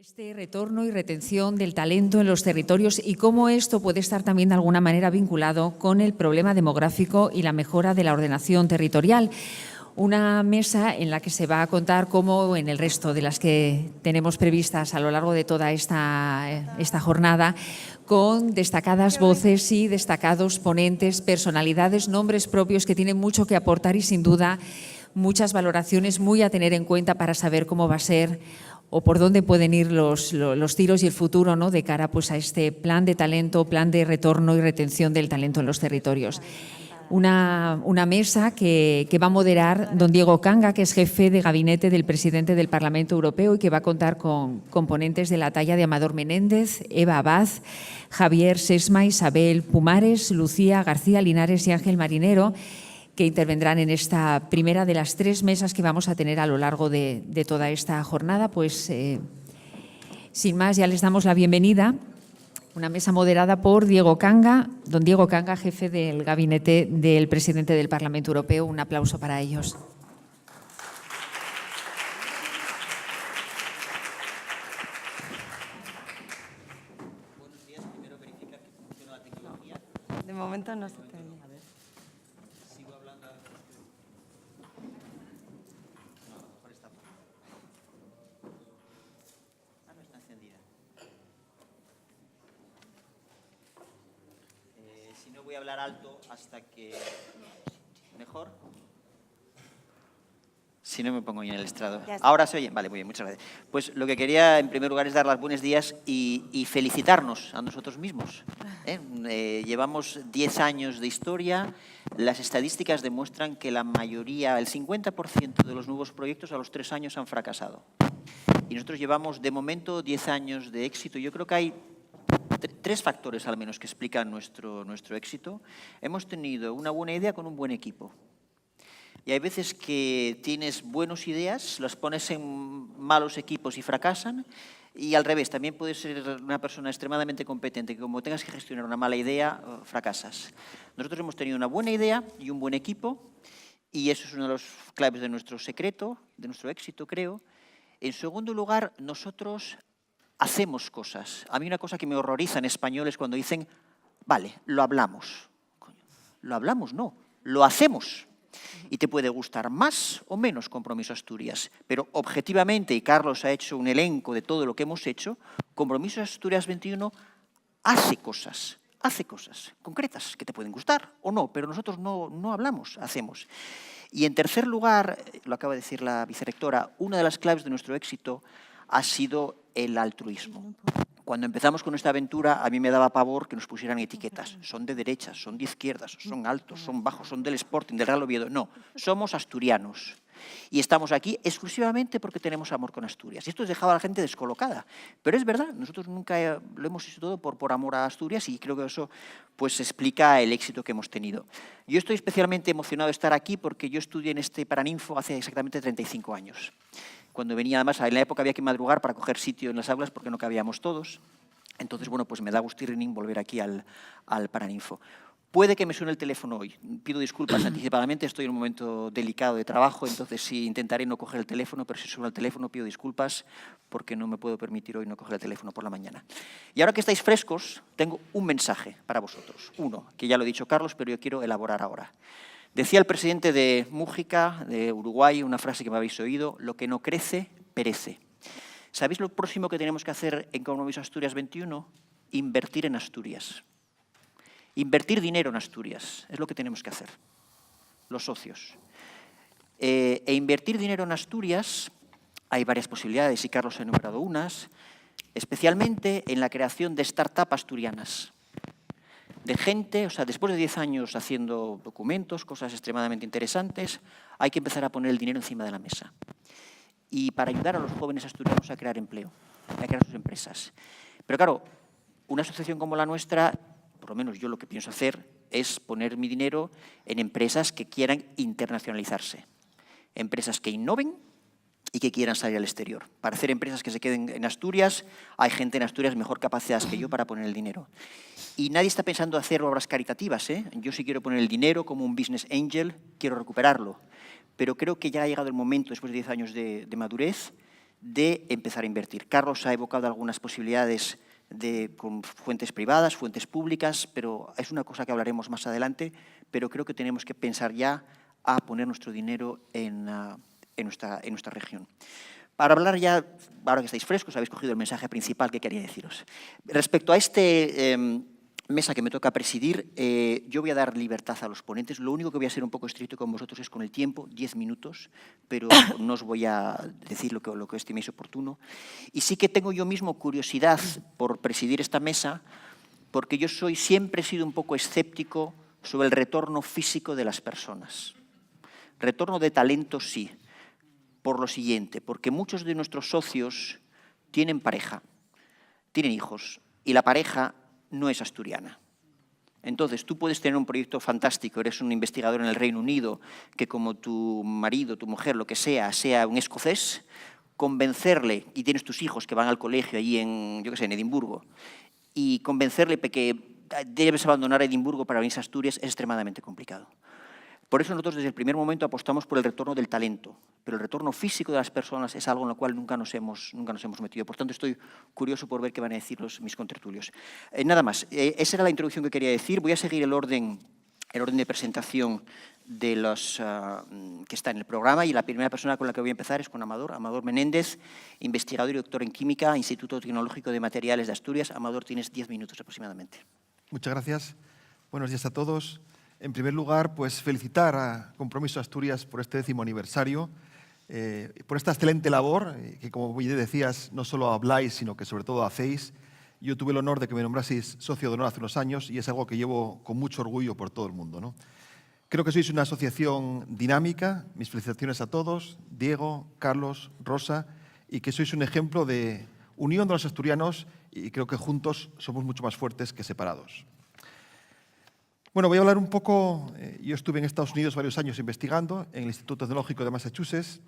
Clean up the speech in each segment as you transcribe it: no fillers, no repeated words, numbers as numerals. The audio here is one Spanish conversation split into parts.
Este retorno y retención del talento en los territorios y cómo esto puede estar también de alguna manera vinculado con el problema demográfico y la mejora de la ordenación territorial. Una mesa en la que se va a contar, como en el resto de las que tenemos previstas a lo largo de toda esta jornada, con destacadas voces y destacados ponentes, personalidades, nombres propios que tienen mucho que aportar y sin duda muchas valoraciones muy a tener en cuenta para saber cómo va a ser o por dónde pueden ir los tiros y el futuro, ¿no?, de cara pues, a este plan de talento, plan de retorno y retención del talento en los territorios. Una mesa que va a moderar don Diego Canga, que es jefe de gabinete del presidente del Parlamento Europeo y que va a contar con componentes de la talla de Amador Menéndez, Eva Abad, Javier Sesma, Isabel Pumares, Lucía García Linares y Ángel Marinero, que intervendrán en esta primera de las 3 mesas que vamos a tener a lo largo de toda esta jornada. Pues, sin más, ya les damos la bienvenida. Una mesa moderada por Diego Canga, don Diego Canga, jefe del gabinete del presidente del Parlamento Europeo. Un aplauso para ellos. Buenos días. Primero verificar que funciona la tecnología. De momento no se te oye. A ver. Sigo hablando. No, a lo mejor está apagada. Ah, no está encendida. Si no, voy a hablar alto hasta que... ¿Mejor? Si no, me pongo yo en el estrado. ¿Ahora se oye? Vale, muy bien, muchas gracias. Pues lo que quería, en primer lugar, es dar los buenos días y felicitarnos a nosotros mismos. Llevamos 10 años de historia. Las estadísticas demuestran que la mayoría, el 50% de los nuevos proyectos a los 3 años han fracasado. Y nosotros llevamos, de momento, 10 años de éxito. Yo creo que hay 3 factores, al menos, que explican nuestro éxito. Hemos tenido una buena idea con un buen equipo. Y hay veces que tienes buenas ideas, las pones en malos equipos y fracasan. Y al revés, también puedes ser una persona extremadamente competente que como tengas que gestionar una mala idea, fracasas. Nosotros hemos tenido una buena idea y un buen equipo, y eso es uno de los claves de nuestro secreto, de nuestro éxito, creo. En segundo lugar, nosotros hacemos cosas. A mí una cosa que me horroriza en español es cuando dicen, vale, lo hablamos. Coño, lo hablamos, no, lo hacemos. Y te puede gustar más o menos Compromiso Asturias, pero objetivamente, y Carlos ha hecho un elenco de todo lo que hemos hecho, Compromiso Asturias 21 hace cosas concretas que te pueden gustar o no, pero nosotros no hablamos, hacemos. Y en tercer lugar, lo acaba de decir la vicerrectora, una de las claves de nuestro éxito ha sido el altruismo. Cuando empezamos con esta aventura, a mí me daba pavor que nos pusieran etiquetas. Son de derechas, son de izquierdas, son altos, son bajos, son del Sporting, del Real Oviedo. No, somos asturianos. Y estamos aquí exclusivamente porque tenemos amor con Asturias. Y esto dejaba a la gente descolocada. Pero es verdad, nosotros nunca lo hemos hecho todo por amor a Asturias y creo que eso pues, explica el éxito que hemos tenido. Yo estoy especialmente emocionado de estar aquí porque yo estudié en este Paraninfo hace exactamente 35 años. Cuando venía, además, en la época había que madrugar para coger sitio en las aulas porque no cabíamos todos. Entonces, bueno, pues me da gustirrinín volver aquí al Paraninfo. Puede que me suene el teléfono hoy. Pido disculpas anticipadamente, estoy en un momento delicado de trabajo, entonces sí intentaré no coger el teléfono, pero si suena el teléfono pido disculpas porque no me puedo permitir hoy no coger el teléfono por la mañana. Y ahora que estáis frescos, tengo un mensaje para vosotros. Uno, que ya lo ha dicho Carlos, pero yo quiero elaborar ahora. Decía el presidente de Mújica, de Uruguay, una frase que me habéis oído, lo que no crece, perece. ¿Sabéis lo próximo que tenemos que hacer en Compromiso Asturias 21? Invertir en Asturias. Invertir dinero en Asturias, es lo que tenemos que hacer, los socios. E invertir dinero en Asturias, hay varias posibilidades y Carlos ha enumerado unas, especialmente en la creación de startups asturianas. De gente, o sea, después de 10 años haciendo documentos, cosas extremadamente interesantes, hay que empezar a poner el dinero encima de la mesa. Y para ayudar a los jóvenes asturianos a crear empleo, a crear sus empresas. Pero claro, una asociación como la nuestra, por lo menos yo lo que pienso hacer, es poner mi dinero en empresas que quieran internacionalizarse. Empresas que innoven y que quieran salir al exterior. Para hacer empresas que se queden en Asturias, hay gente en Asturias mejor capacidad que yo para poner el dinero. Y nadie está pensando hacer obras caritativas, ¿eh? Yo sí quiero poner el dinero como un business angel, quiero recuperarlo. Pero creo que ya ha llegado el momento, después de 10 años de madurez, de empezar a invertir. Carlos ha evocado algunas posibilidades con fuentes privadas, fuentes públicas, pero es una cosa que hablaremos más adelante, pero creo que tenemos que pensar ya a poner nuestro dinero en nuestra región. Para hablar ya, ahora que estáis frescos, habéis cogido el mensaje principal que quería deciros. Respecto a mesa que me toca presidir, yo voy a dar libertad a los ponentes. Lo único que voy a ser un poco estricto con vosotros es con el tiempo, 10 minutos, pero no os voy a decir lo que estiméis oportuno. Y sí que tengo yo mismo curiosidad por presidir esta mesa, porque yo siempre he sido un poco escéptico sobre el retorno físico de las personas. Retorno de talento sí, por lo siguiente, porque muchos de nuestros socios tienen pareja, tienen hijos, y la pareja no es asturiana. Entonces, tú puedes tener un proyecto fantástico, eres un investigador en el Reino Unido, que como tu marido, tu mujer, lo que sea un escocés, convencerle, y tienes tus hijos que van al colegio allí en Edimburgo, y convencerle que debes abandonar Edimburgo para venirse a Asturias es extremadamente complicado. Por eso nosotros desde el primer momento apostamos por el retorno del talento, pero el retorno físico de las personas es algo en lo cual nunca nos hemos metido. Por tanto, estoy curioso por ver qué van a decir mis contertulios. Nada más, esa era la introducción que quería decir. Voy a seguir el orden de presentación de los que está en el programa, y la primera persona con la que voy a empezar es con Amador Menéndez, investigador y doctor en Química, Instituto Tecnológico de Materiales de Asturias. Amador, tienes 10 minutos aproximadamente. Muchas gracias. Buenos días a todos. En primer lugar, pues felicitar a Compromiso Asturias por este 10º aniversario, por esta excelente labor, que como bien decías, no solo habláis, sino que sobre todo hacéis. Yo tuve el honor de que me nombraseis socio de honor hace unos años y es algo que llevo con mucho orgullo por todo el mundo, ¿no? Creo que sois una asociación dinámica. Mis felicitaciones a todos, Diego, Carlos, Rosa, y que sois un ejemplo de unión de los asturianos, y creo que juntos somos mucho más fuertes que separados. Bueno, voy a hablar un poco. Yo estuve en Estados Unidos varios años investigando en el Instituto Tecnológico de Massachusetts.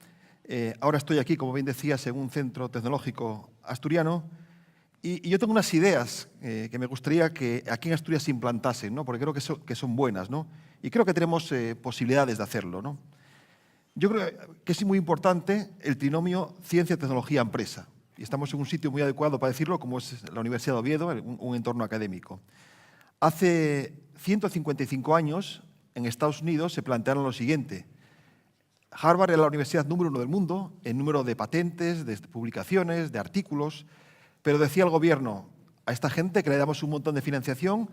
Ahora estoy aquí, como bien decías, en un centro tecnológico asturiano. Y yo tengo unas ideas que me gustaría que aquí en Asturias se implantasen, ¿no? Porque creo que son buenas, ¿no? Y creo que tenemos posibilidades de hacerlo, ¿no? Yo creo que es muy importante el trinomio ciencia-tecnología-empresa. Y estamos en un sitio muy adecuado para decirlo, como es la Universidad de Oviedo, un entorno académico. Hace 155 años, en Estados Unidos, se plantearon lo siguiente. Harvard era la universidad número 1 del mundo en número de patentes, de publicaciones, de artículos, pero decía el gobierno a esta gente que le damos un montón de financiación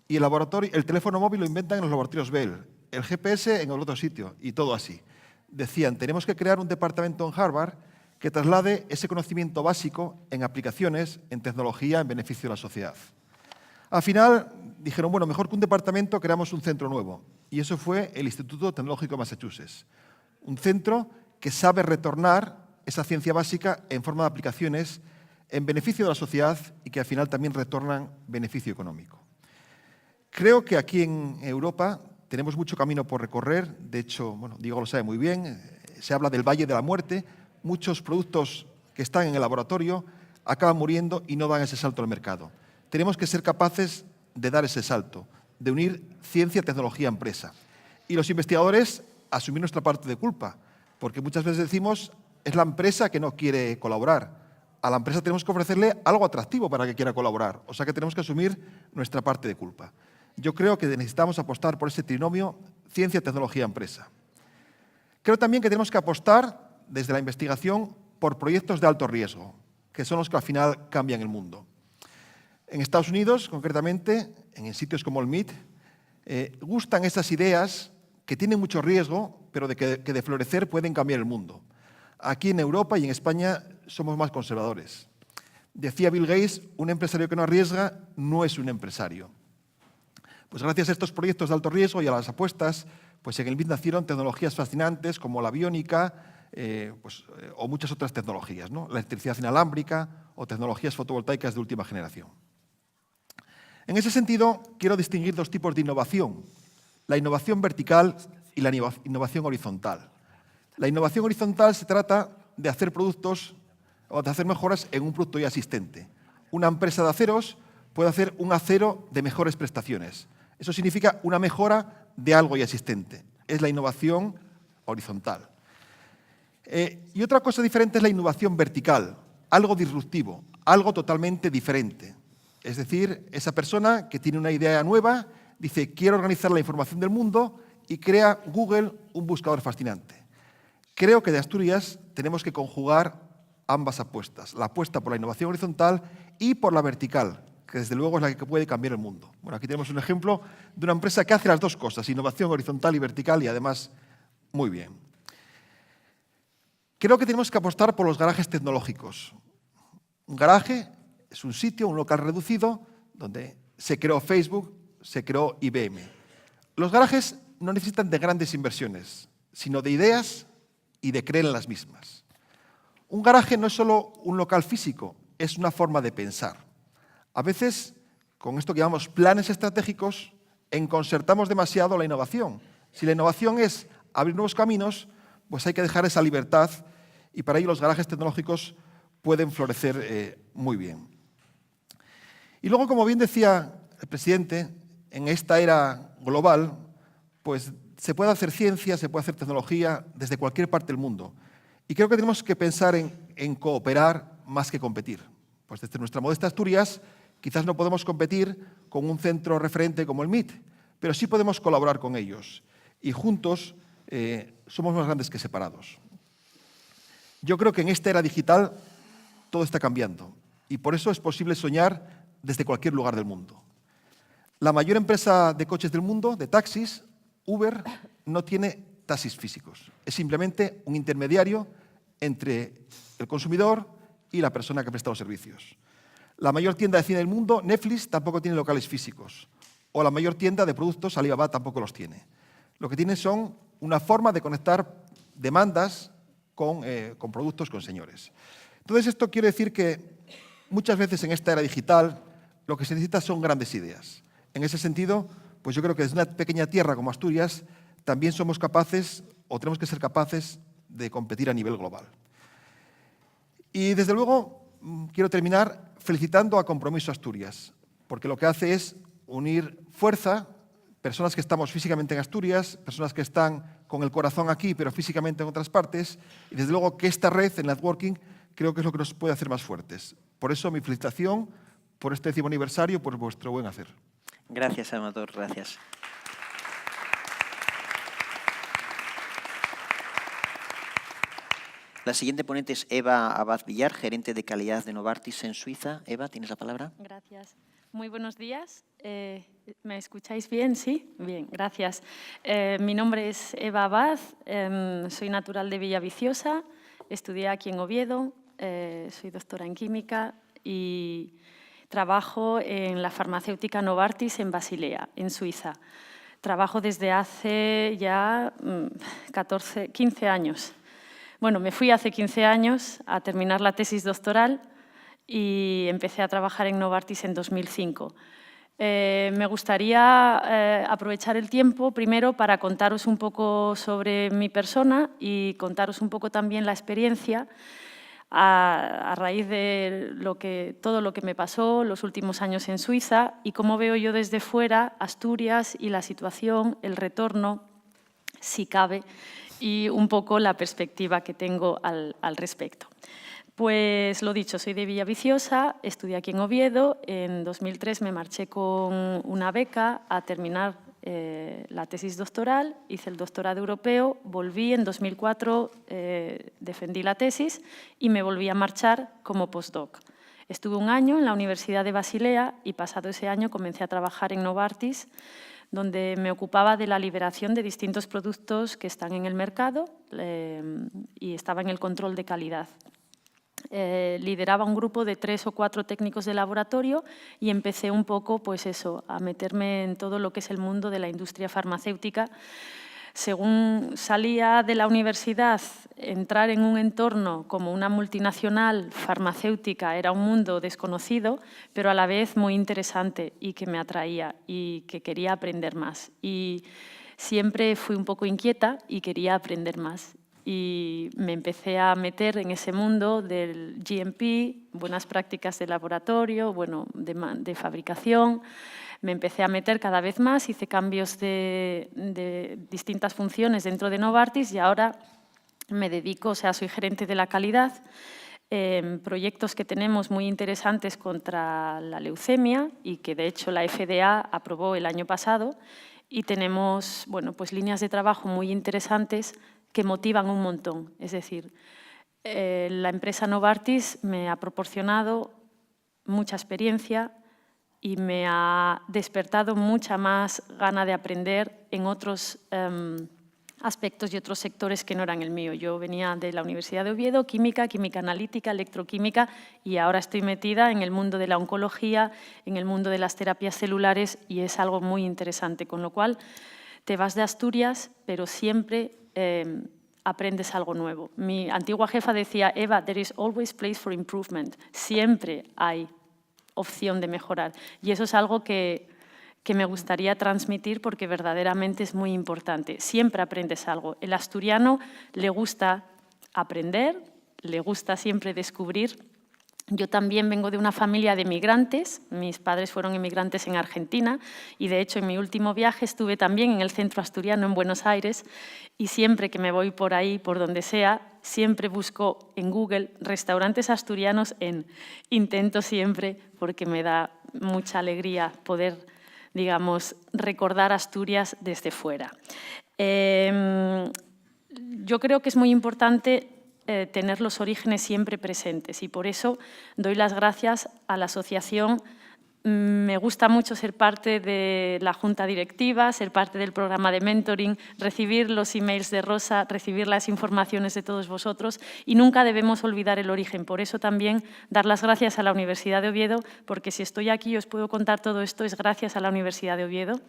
y el teléfono móvil lo inventan en los laboratorios Bell, el GPS en el otro sitio y todo así. Decían, tenemos que crear un departamento en Harvard que traslade ese conocimiento básico en aplicaciones, en tecnología, en beneficio de la sociedad. Al final dijeron, bueno, mejor que un departamento, creamos un centro nuevo. Y eso fue el Instituto Tecnológico de Massachusetts. Un centro que sabe retornar esa ciencia básica en forma de aplicaciones en beneficio de la sociedad y que al final también retornan beneficio económico. Creo que aquí en Europa tenemos mucho camino por recorrer. De hecho, bueno, Diego lo sabe muy bien, se habla del Valle de la Muerte. Muchos productos que están en el laboratorio acaban muriendo y no dan ese salto al mercado. Tenemos que ser capaces de dar ese salto, de unir ciencia, tecnología, empresa. Y los investigadores asumir nuestra parte de culpa, porque muchas veces decimos es la empresa que no quiere colaborar. A la empresa tenemos que ofrecerle algo atractivo para que quiera colaborar, o sea que tenemos que asumir nuestra parte de culpa. Yo creo que necesitamos apostar por ese trinomio ciencia, tecnología, empresa. Creo también que tenemos que apostar desde la investigación por proyectos de alto riesgo, que son los que al final cambian el mundo. En Estados Unidos, concretamente, en sitios como el MIT, gustan esas ideas que tienen mucho riesgo, pero que de florecer pueden cambiar el mundo. Aquí en Europa y en España somos más conservadores. Decía Bill Gates, un empresario que no arriesga no es un empresario. Pues gracias a estos proyectos de alto riesgo y a las apuestas, pues en el MIT nacieron tecnologías fascinantes como la biónica o muchas otras tecnologías, ¿no? La electricidad inalámbrica o tecnologías fotovoltaicas de última generación. En ese sentido, quiero distinguir dos tipos de innovación, la innovación vertical y la innovación horizontal. La innovación horizontal se trata de hacer productos o de hacer mejoras en un producto ya existente. Una empresa de aceros puede hacer un acero de mejores prestaciones. Eso significa una mejora de algo ya existente. Es la innovación horizontal. Y otra cosa diferente es la innovación vertical, algo disruptivo, algo totalmente diferente. Es decir, esa persona que tiene una idea nueva, dice, quiero organizar la información del mundo y crea Google un buscador fascinante. Creo que de Asturias tenemos que conjugar ambas apuestas, la apuesta por la innovación horizontal y por la vertical, que desde luego es la que puede cambiar el mundo. Bueno, aquí tenemos un ejemplo de una empresa que hace las dos cosas, innovación horizontal y vertical, y además muy bien. Creo que tenemos que apostar por los garajes tecnológicos. Un garaje es un sitio, un local reducido, donde se creó Facebook, se creó IBM. Los garajes no necesitan de grandes inversiones, sino de ideas y de creer en las mismas. Un garaje no es solo un local físico, es una forma de pensar. A veces, con esto que llamamos planes estratégicos, enconcertamos demasiado la innovación. Si la innovación es abrir nuevos caminos, pues hay que dejar esa libertad y para ello los garajes tecnológicos pueden florecer muy bien. Y luego, como bien decía el presidente, en esta era global, pues se puede hacer ciencia, se puede hacer tecnología desde cualquier parte del mundo. Y creo que tenemos que pensar en cooperar más que competir. Pues desde nuestra modesta Asturias, quizás no podemos competir con un centro referente como el MIT, pero sí podemos colaborar con ellos. Y juntos somos más grandes que separados. Yo creo que en esta era digital todo está cambiando y por eso es posible soñar desde cualquier lugar del mundo. La mayor empresa de coches del mundo, de taxis, Uber, no tiene taxis físicos. Es simplemente un intermediario entre el consumidor y la persona que presta los servicios. La mayor tienda de cine del mundo, Netflix, tampoco tiene locales físicos. O la mayor tienda de productos, Alibaba, tampoco los tiene. Lo que tienen son una forma de conectar demandas con productos, con señores. Entonces, esto quiere decir que muchas veces en esta era digital lo que se necesita son grandes ideas. En ese sentido, pues yo creo que desde una pequeña tierra como Asturias también somos capaces, o tenemos que ser capaces, de competir a nivel global. Y desde luego quiero terminar felicitando a Compromiso Asturias, porque lo que hace es unir fuerza, personas que estamos físicamente en Asturias, personas que están con el corazón aquí, pero físicamente en otras partes, y desde luego que esta red, el networking, creo que es lo que nos puede hacer más fuertes. Por eso mi felicitación por este 10º aniversario, por vuestro buen hacer. Gracias, Amador, gracias. La siguiente ponente es Eva Abad Villar, gerente de calidad de Novartis en Suiza. Eva, ¿tienes la palabra? Gracias. Muy buenos días. ¿Me escucháis bien? Sí. Bien, gracias. Mi nombre es Eva Abad, soy natural de Villaviciosa, estudié aquí en Oviedo, soy doctora en química y trabajo en la farmacéutica Novartis en Basilea, en Suiza. Trabajo desde hace ya 15 años. Bueno, me fui hace 15 años a terminar la tesis doctoral y empecé a trabajar en Novartis en 2005. Me gustaría aprovechar el tiempo primero para contaros un poco sobre mi persona y contaros un poco también la experiencia a raíz de todo lo que me pasó los últimos años en Suiza y cómo veo yo desde fuera Asturias y la situación, el retorno, si cabe, y un poco la perspectiva que tengo al respecto. Pues lo dicho, soy de Villaviciosa, estudié aquí en Oviedo, en 2003 me marché con una beca a terminar la tesis doctoral, hice el doctorado europeo, volví en 2004, defendí la tesis y me volví a marchar como postdoc. Estuve un año en la Universidad de Basilea y pasado ese año comencé a trabajar en Novartis, donde me ocupaba de la liberación de distintos productos que están en el mercado y estaba en el control de calidad. Lideraba un grupo de 3 o 4 técnicos de laboratorio y empecé un poco pues eso, a meterme en todo lo que es el mundo de la industria farmacéutica. Según salía de la universidad, entrar en un entorno como una multinacional farmacéutica era un mundo desconocido, pero a la vez muy interesante y que me atraía y que quería aprender más. Y siempre fui un poco inquieta y quería aprender más. Y me empecé a meter en ese mundo del GMP, buenas prácticas de laboratorio, bueno, de fabricación. Me empecé a meter cada vez más, hice cambios de distintas funciones dentro de Novartis y ahora me dedico, o sea, soy gerente de la calidad, proyectos que tenemos muy interesantes contra la leucemia y que de hecho la FDA aprobó el año pasado, y tenemos, bueno, pues líneas de trabajo muy interesantes que motivan un montón. Es decir, la empresa Novartis me ha proporcionado mucha experiencia y me ha despertado mucha más gana de aprender en otros aspectos y otros sectores que no eran el mío. Yo venía de la Universidad de Oviedo, química analítica, electroquímica, y ahora estoy metida en el mundo de la oncología, en el mundo de las terapias celulares, y es algo muy interesante. Con lo cual, te vas de Asturias, pero siempre aprendes algo nuevo. Mi antigua jefa decía, Eva, there is always place for improvement. Siempre hay opción de mejorar. Y eso es algo que me gustaría transmitir porque verdaderamente es muy importante. Siempre aprendes algo. El asturiano le gusta aprender, le gusta siempre descubrir. Yo también vengo de una familia de migrantes. Mis padres fueron inmigrantes en Argentina y, de hecho, en mi último viaje estuve también en el centro asturiano, en Buenos Aires, y siempre que me voy por ahí, por donde sea, siempre busco en Google restaurantes asturianos intento siempre, porque me da mucha alegría poder, digamos, recordar Asturias desde fuera. Yo creo que es muy importante tener los orígenes siempre presentes y por eso doy las gracias a la asociación. Me gusta mucho ser parte de la junta directiva, ser parte del programa de mentoring, recibir los emails de Rosa, recibir las informaciones de todos vosotros, y nunca debemos olvidar el origen. Por eso también dar las gracias a la Universidad de Oviedo, porque si estoy aquí y os puedo contar todo esto es gracias a la Universidad de Oviedo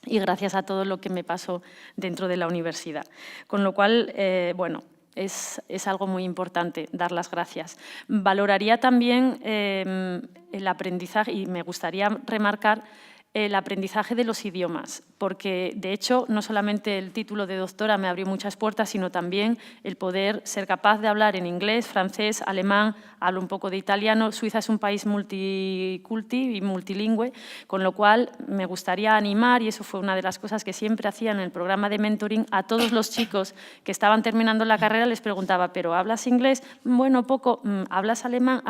y gracias a todo lo que me pasó dentro de la universidad. Con lo cual, bueno, es algo muy importante dar las gracias. Valoraría también el aprendizaje, y me gustaría remarcar el aprendizaje de los idiomas, porque de hecho no solamente el título de doctora me abrió muchas puertas, sino también el poder ser capaz de hablar en inglés, francés, alemán, hablo un poco de italiano. Suiza es un país multiculti y multilingüe, con lo cual me gustaría animar, y eso fue una de las cosas que siempre hacía en el programa de mentoring, a todos los chicos que estaban terminando la carrera les preguntaba, ¿pero hablas inglés? Bueno, poco. ¿Hablas alemán?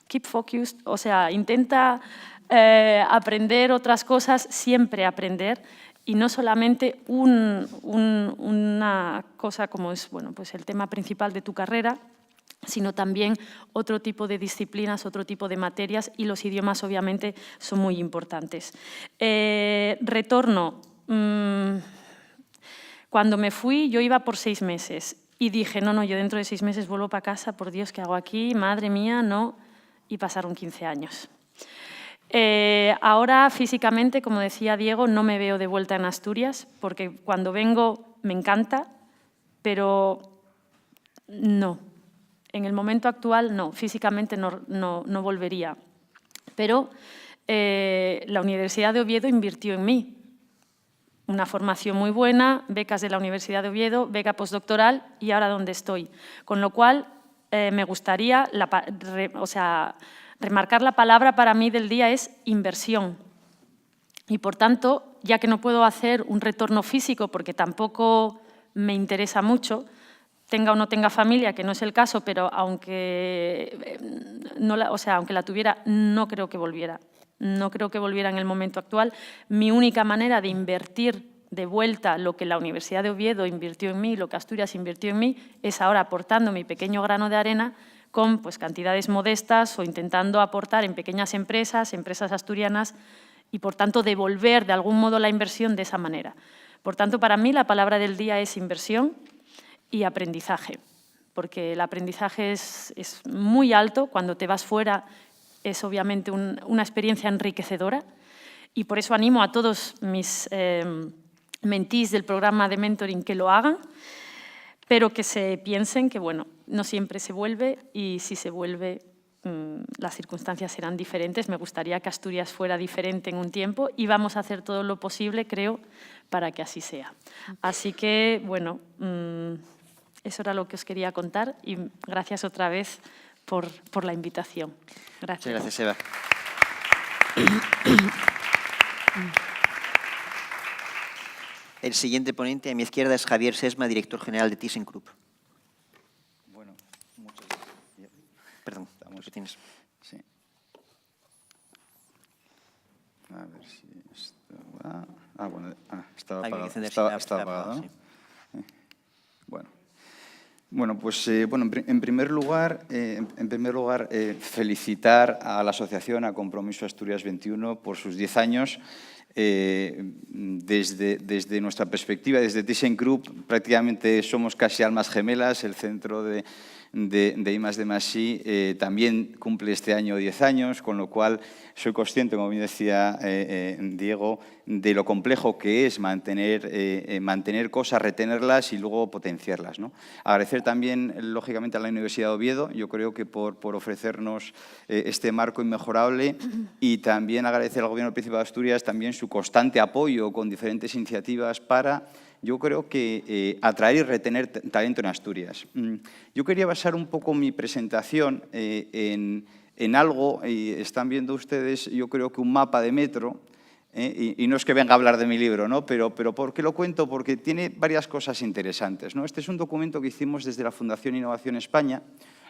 Keep focused, o sea, intenta aprender otras cosas, siempre aprender, y no solamente una cosa como es, bueno, pues el tema principal de tu carrera, sino también otro tipo de disciplinas, otro tipo de materias, y los idiomas obviamente son muy importantes. Retorno. Cuando me fui yo iba por 6 meses y dije, no, yo dentro de 6 meses vuelvo para casa, por Dios, ¿qué hago aquí? Madre mía, no. Y pasaron 15 años. Ahora físicamente, como decía Diego, no me veo de vuelta en Asturias, porque cuando vengo me encanta, pero no. En el momento actual no, físicamente no volvería. Pero la Universidad de Oviedo invirtió en mí. Una formación muy buena, becas de la Universidad de Oviedo, beca postdoctoral, y ahora donde estoy. Con lo cual me gustaría, remarcar la palabra para mí del día es inversión. Y por tanto, ya que no puedo hacer un retorno físico porque tampoco me interesa mucho, tenga o no tenga familia, que no es el caso, pero aunque la tuviera, no creo que volviera. No creo que volviera en el momento actual. Mi única manera de invertir de vuelta lo que la Universidad de Oviedo invirtió en mí, lo que Asturias invirtió en mí, es ahora aportando mi pequeño grano de arena con cantidades modestas o intentando aportar en pequeñas empresas asturianas, y por tanto devolver de algún modo la inversión de esa manera. Por tanto, para mí la palabra del día es inversión y aprendizaje, porque el aprendizaje es muy alto. Cuando te vas fuera es obviamente una experiencia enriquecedora, y por eso animo a todos mis mentees del programa de mentoring que lo hagan, pero que se piensen que, bueno, no siempre se vuelve, y si se vuelve, las circunstancias serán diferentes. Me gustaría que Asturias fuera diferente en un tiempo y vamos a hacer todo lo posible, creo, para que así sea. Así que, bueno, eso era lo que os quería contar, y gracias otra vez por la invitación. Gracias. Muchas gracias, Eva. El siguiente ponente a mi izquierda es Javier Sesma, director general de ThyssenKrupp. Bueno, muchas gracias. Perdón, lo que tienes. Sí. A ver si esto va. Ah, bueno, estaba Hay que apagado. encender, Estaba está apagado, ¿no? sí. Bueno, pues en primer lugar, felicitar a la asociación, a Compromiso Asturias 21, por sus 10 años. Desde nuestra perspectiva, desde ThyssenKrupp, prácticamente somos casi almas gemelas. El centro de I+D+I también cumple este año 10 años, con lo cual soy consciente, como bien decía Diego, de lo complejo que es mantener cosas, retenerlas y luego potenciarlas, ¿no? Agradecer también, lógicamente, a la Universidad de Oviedo, yo creo que por ofrecernos este marco inmejorable, y también agradecer al Gobierno del Principado de Asturias también su constante apoyo con diferentes iniciativas para, yo creo que, atraer y retener talento en Asturias. Yo quería basar un poco mi presentación en algo, y están viendo ustedes, yo creo que un mapa de metro, y no es que venga a hablar de mi libro, ¿no? Pero ¿por qué lo cuento? Porque tiene varias cosas interesantes, ¿no? Este es un documento que hicimos desde la Fundación Innovación España.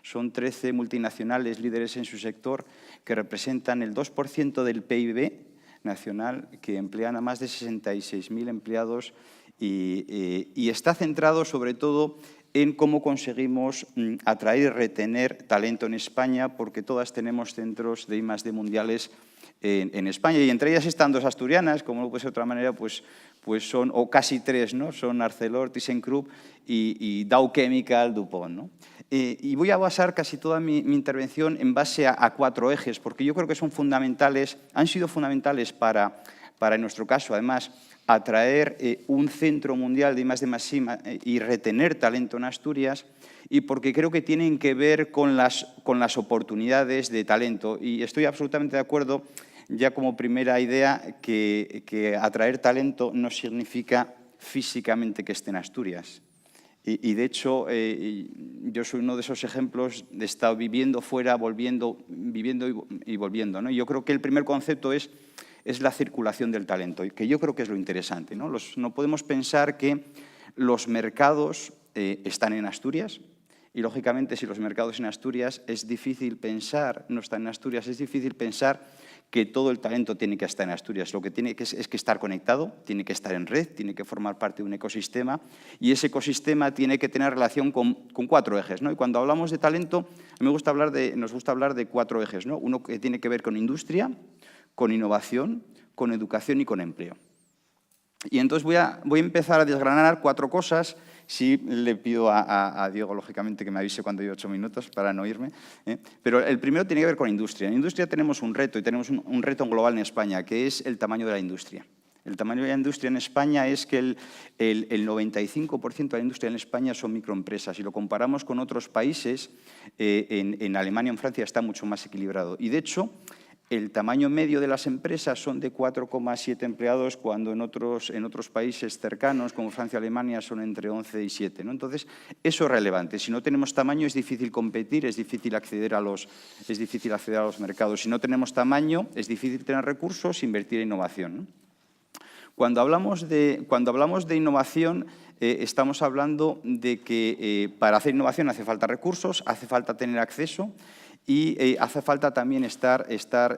Son 13 multinacionales líderes en su sector que representan el 2% del PIB nacional, que emplean a más de 66.000 empleados, y está centrado sobre todo en cómo conseguimos atraer y retener talento en España, porque todas tenemos centros de I+D mundiales en España, y entre ellas están 2 asturianas, como no puede ser de otra manera, pues son, o casi 3, ¿no? Son Arcelor, ThyssenKrupp y Dow Chemical, DuPont, ¿no? Y voy a basar casi toda mi intervención en base a 4 ejes, porque yo creo que son fundamentales, han sido fundamentales para en nuestro caso, además, atraer un centro mundial de I+D+I y retener talento en Asturias, y porque creo que tienen que ver con las oportunidades de talento. Y estoy absolutamente de acuerdo, ya como primera idea, que atraer talento no significa físicamente que esté en Asturias. Y de hecho, yo soy uno de esos ejemplos de estar viviendo fuera, viviendo y volviendo, ¿no? Yo creo que el primer concepto es la circulación del talento, que yo creo que es lo interesante, ¿no? No podemos pensar que los mercados están en Asturias, y lógicamente si los mercados en Asturias es difícil pensar, no están en Asturias, es difícil pensar que todo el talento tiene que estar en Asturias. Lo que tiene que es que estar conectado, tiene que estar en red, tiene que formar parte de un ecosistema, y ese ecosistema tiene que tener relación con 4 ejes, ¿no? Y cuando hablamos de talento, nos gusta hablar de 4 ejes, ¿no? Uno que tiene que ver con industria, con innovación, con educación y con empleo. Y entonces voy a empezar a desgranar 4 cosas. Sí, le pido a Diego, lógicamente, que me avise cuando lleve 8 minutos para no irme. Pero el primero tiene que ver con industria. En industria tenemos un reto, y tenemos un reto global en España, que es el tamaño de la industria. El tamaño de la industria en España es que el 95% de la industria en España son microempresas. Si lo comparamos con otros países, en Alemania o en Francia está mucho más equilibrado. Y, de hecho, el tamaño medio de las empresas son de 4,7 empleados, cuando en otros países cercanos, como Francia y Alemania, son entre 11 y 7, ¿no? Entonces, eso es relevante. Si no tenemos tamaño, es difícil competir, es difícil acceder a los mercados. Si no tenemos tamaño, es difícil tener recursos e invertir en innovación, ¿no? Cuando hablamos de innovación, estamos hablando de que para hacer innovación hace falta recursos, hace falta tener acceso, y hace falta también estar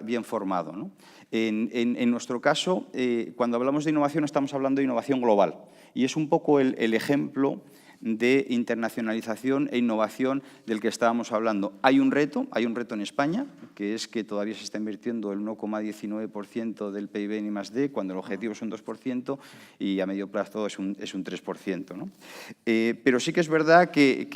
bien formado, ¿no? En nuestro caso, cuando hablamos de innovación, estamos hablando de innovación global. Y es un poco el ejemplo de internacionalización e innovación del que estábamos hablando. Hay un reto en España, que es que todavía se está invirtiendo el 1,19% del PIB en I+D, cuando el objetivo es un 2%, y a medio plazo es un 3%, ¿no? Pero sí que es verdad que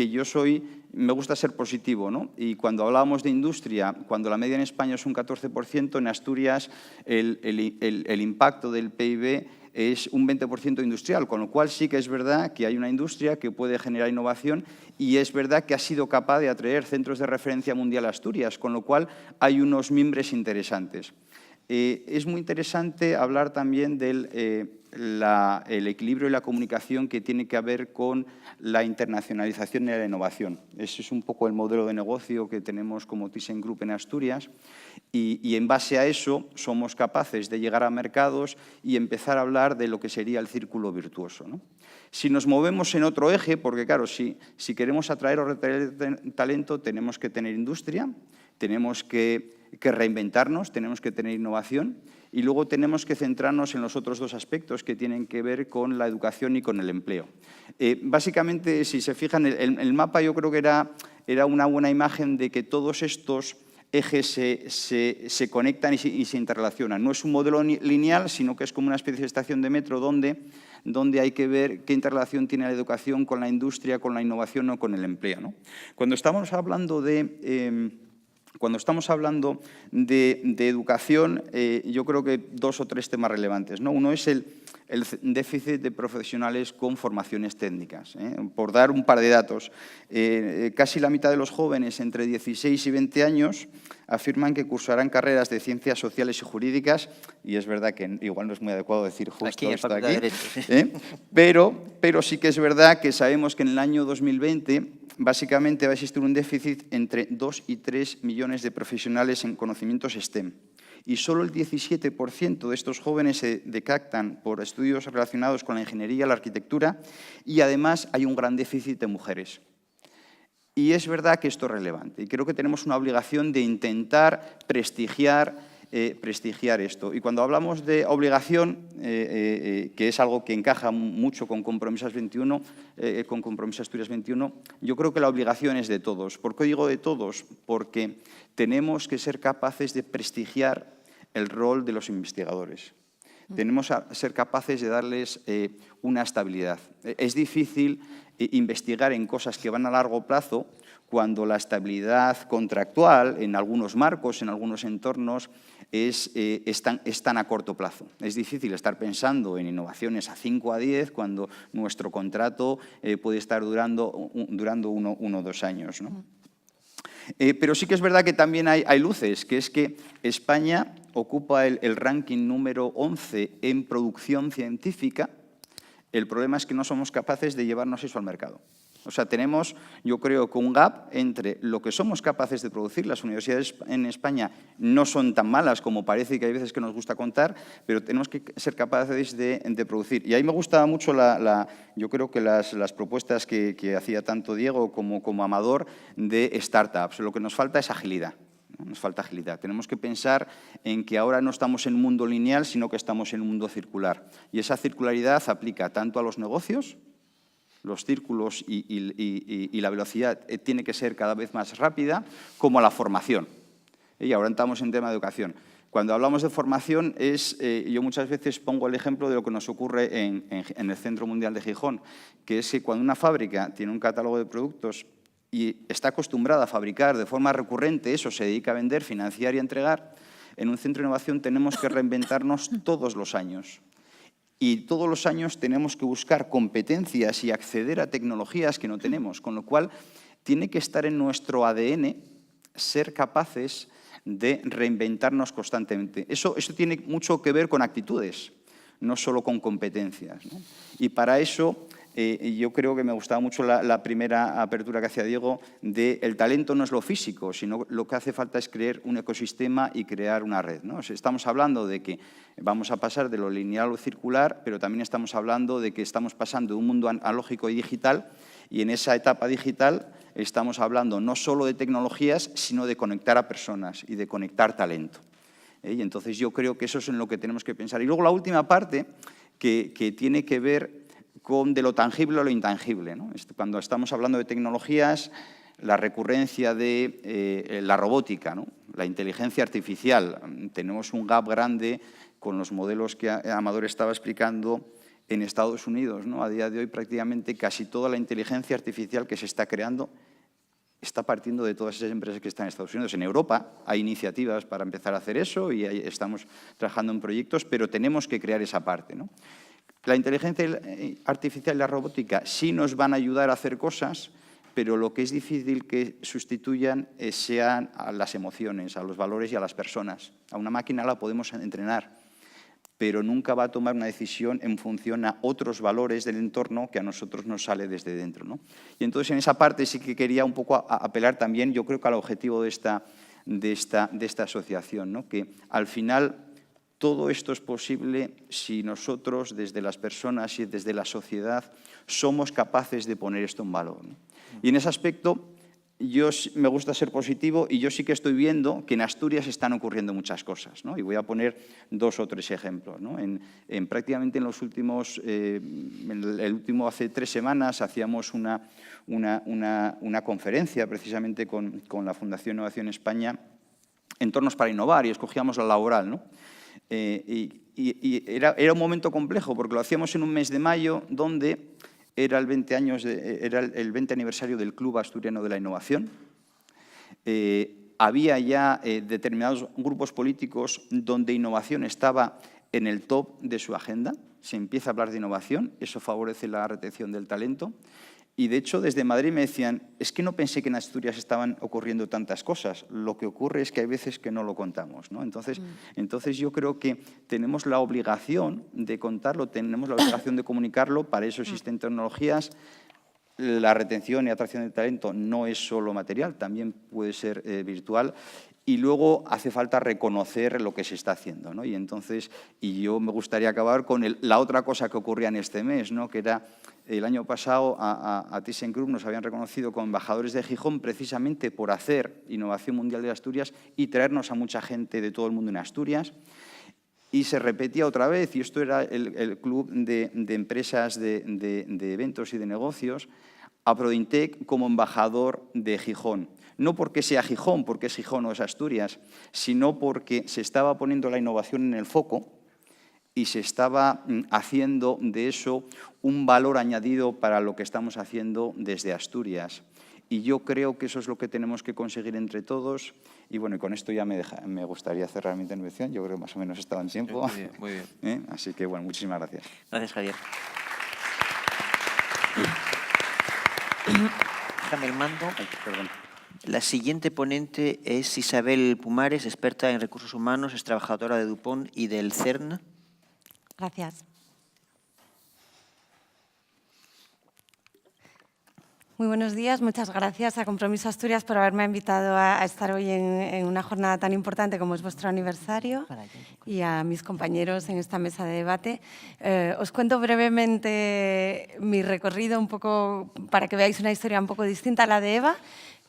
me gusta ser positivo, ¿no? Y cuando hablábamos de industria, cuando la media en España es un 14%, en Asturias el impacto del PIB es un 20% industrial, con lo cual sí que es verdad que hay una industria que puede generar innovación, y es verdad que ha sido capaz de atraer centros de referencia mundial a Asturias, con lo cual hay unos mimbres interesantes. Es muy interesante hablar también del equilibrio y la comunicación que tiene que ver con la internacionalización y la innovación. Ese es un poco el modelo de negocio que tenemos como ThyssenKrupp en Asturias, Y en base a eso somos capaces de llegar a mercados y empezar a hablar de lo que sería el círculo virtuoso, ¿no? Si nos movemos en otro eje, porque claro, si queremos atraer o retener talento, tenemos que tener industria, tenemos que reinventarnos, tenemos que tener innovación y luego tenemos que centrarnos en los otros dos aspectos que tienen que ver con la educación y con el empleo. Básicamente, si se fijan, el mapa yo creo que era una buena imagen de que todos estos ejes se conectan y se interrelacionan. No es un modelo lineal, sino que es como una especie de estación de metro donde hay que ver qué interrelación tiene la educación con la industria, con la innovación o con el empleo, ¿no? Cuando estamos hablando de educación, yo creo que 2 o 3 temas relevantes, ¿no? Uno es el déficit de profesionales con formaciones técnicas. Por dar un par de datos, casi la mitad de los jóvenes entre 16 y 20 años afirman que cursarán carreras de ciencias sociales y jurídicas, y es verdad que igual no es muy adecuado decir justo aquí, esto aquí, de Derecho, sí. pero sí que es verdad que sabemos que en el año 2020 básicamente va a existir un déficit entre 2 y 3 millones de profesionales en conocimientos STEM. Y solo el 17% de estos jóvenes se decantan por estudios relacionados con la ingeniería, la arquitectura, y además hay un gran déficit de mujeres. Y es verdad que esto es relevante y creo que tenemos una obligación de intentar prestigiar esto. Y cuando hablamos de obligación, que es algo que encaja mucho con Compromisos 21, con Compromiso Asturias 21, yo creo que la obligación es de todos. ¿Por qué digo de todos? Porque tenemos que ser capaces de prestigiar el rol de los investigadores. Tenemos que ser capaces de darles una estabilidad. Es difícil investigar en cosas que van a largo plazo cuando la estabilidad contractual en algunos marcos, en algunos entornos, es tan a corto plazo. Es difícil estar pensando en innovaciones a 5 a 10 cuando nuestro contrato puede estar durando 1 o 2 años, ¿no? Pero sí que es verdad que también hay luces, que es que España ocupa el ranking número 11 en producción científica. El problema es que no somos capaces de llevarnos eso al mercado. O sea, tenemos, yo creo, que un gap entre lo que somos capaces de producir. Las universidades en España no son tan malas como parece que hay veces que nos gusta contar, pero tenemos que ser capaces de producir. Y ahí me gusta mucho, yo creo que las propuestas que hacía tanto Diego como Amador de startups. Lo que nos falta es agilidad. Nos falta agilidad. Tenemos que pensar en que ahora no estamos en un mundo lineal, sino que estamos en un mundo circular. Y esa circularidad aplica tanto a los negocios, los círculos y la velocidad tiene que ser cada vez más rápida, como a la formación. Y ahora entramos en tema de educación. Cuando hablamos de formación, yo muchas veces pongo el ejemplo de lo que nos ocurre en el Centro Mundial de Gijón, que es que cuando una fábrica tiene un catálogo de productos y está acostumbrada a fabricar de forma recurrente, eso se dedica a vender, financiar y entregar, en un centro de innovación tenemos que reinventarnos todos los años. Y todos los años tenemos que buscar competencias y acceder a tecnologías que no tenemos, con lo cual tiene que estar en nuestro ADN ser capaces de reinventarnos constantemente. Eso tiene mucho que ver con actitudes, no solo con competencias, ¿no? Y para eso yo creo que me gustaba mucho la primera apertura que hacía Diego de el talento no es lo físico, sino lo que hace falta es crear un ecosistema y crear una red, ¿no? Estamos hablando de que vamos a pasar de lo lineal a lo circular, pero también estamos hablando de que estamos pasando de un mundo analógico y digital, y en esa etapa digital estamos hablando no solo de tecnologías, sino de conectar a personas y de conectar talento. Y entonces yo creo que eso es en lo que tenemos que pensar. Y luego la última parte que tiene que ver con de lo tangible a lo intangible, ¿no? Cuando estamos hablando de tecnologías, la recurrencia de la robótica, ¿no? La inteligencia artificial. Tenemos un gap grande con los modelos que Amador estaba explicando en Estados Unidos, ¿no? A día de hoy prácticamente casi toda la inteligencia artificial que se está creando está partiendo de todas esas empresas que están en Estados Unidos. En Europa hay iniciativas para empezar a hacer eso y estamos trabajando en proyectos, pero tenemos que crear esa parte, ¿no? La inteligencia artificial y la robótica sí nos van a ayudar a hacer cosas, pero lo que es difícil que sustituyan sean a las emociones, a los valores y a las personas. A una máquina la podemos entrenar, pero nunca va a tomar una decisión en función a otros valores del entorno que a nosotros nos sale desde dentro, ¿no? Y entonces en esa parte sí que quería un poco apelar también, yo creo que al objetivo de de esta asociación, ¿no? Que al final todo esto es posible si nosotros, desde las personas y desde la sociedad, somos capaces de poner esto en valor, ¿no? Y en ese aspecto, me gusta ser positivo y yo sí que estoy viendo que en Asturias están ocurriendo muchas cosas, ¿no? Y voy a poner 2 o 3 ejemplos, ¿no? Prácticamente en los últimos, hace 3 semanas hacíamos una conferencia precisamente con la Fundación Innovación España, Entornos para Innovar, y escogíamos la laboral, ¿no? Era un momento complejo porque lo hacíamos en un mes de mayo donde era el 20 aniversario del Club Asturiano de la Innovación. Había ya determinados grupos políticos donde innovación estaba en el top de su agenda. Se empieza a hablar de innovación, eso favorece la retención del talento. Y, de hecho, desde Madrid me decían, es que no pensé que en Asturias estaban ocurriendo tantas cosas. Lo que ocurre es que hay veces que no lo contamos, ¿no? Entonces, yo creo que tenemos la obligación de contarlo, tenemos la obligación de comunicarlo. Para eso existen tecnologías. La retención y atracción de talento no es solo material, también puede ser virtual. Y luego hace falta reconocer lo que se está haciendo, ¿no? Y yo me gustaría acabar con la otra cosa que ocurría en este mes, ¿no? Que era el año pasado a ThyssenKrupp nos habían reconocido como embajadores de Gijón precisamente por hacer innovación mundial de Asturias y traernos a mucha gente de todo el mundo en Asturias. Y se repetía otra vez, y esto era el club de empresas de eventos y de negocios, a Prodintec como embajador de Gijón. No porque sea Gijón, porque es Gijón o es Asturias, sino porque se estaba poniendo la innovación en el foco y se estaba haciendo de eso un valor añadido para lo que estamos haciendo desde Asturias. Y yo creo que eso es lo que tenemos que conseguir entre todos. Y bueno, y con esto ya me gustaría cerrar mi intervención. Yo creo que más o menos he estado en tiempo. Muy bien, muy bien. Así que bueno, muchísimas gracias. Gracias, Javier. Déjame el mando. Ay, perdón. La siguiente ponente es Isabel Pumares, experta en recursos humanos, es trabajadora de DuPont y del CERN. Gracias. Muy buenos días, muchas gracias a Compromiso Asturias por haberme invitado a estar hoy en una jornada tan importante como es vuestro aniversario y a mis compañeros en esta mesa de debate. Os cuento brevemente mi recorrido un poco para que veáis una historia un poco distinta a la de Eva.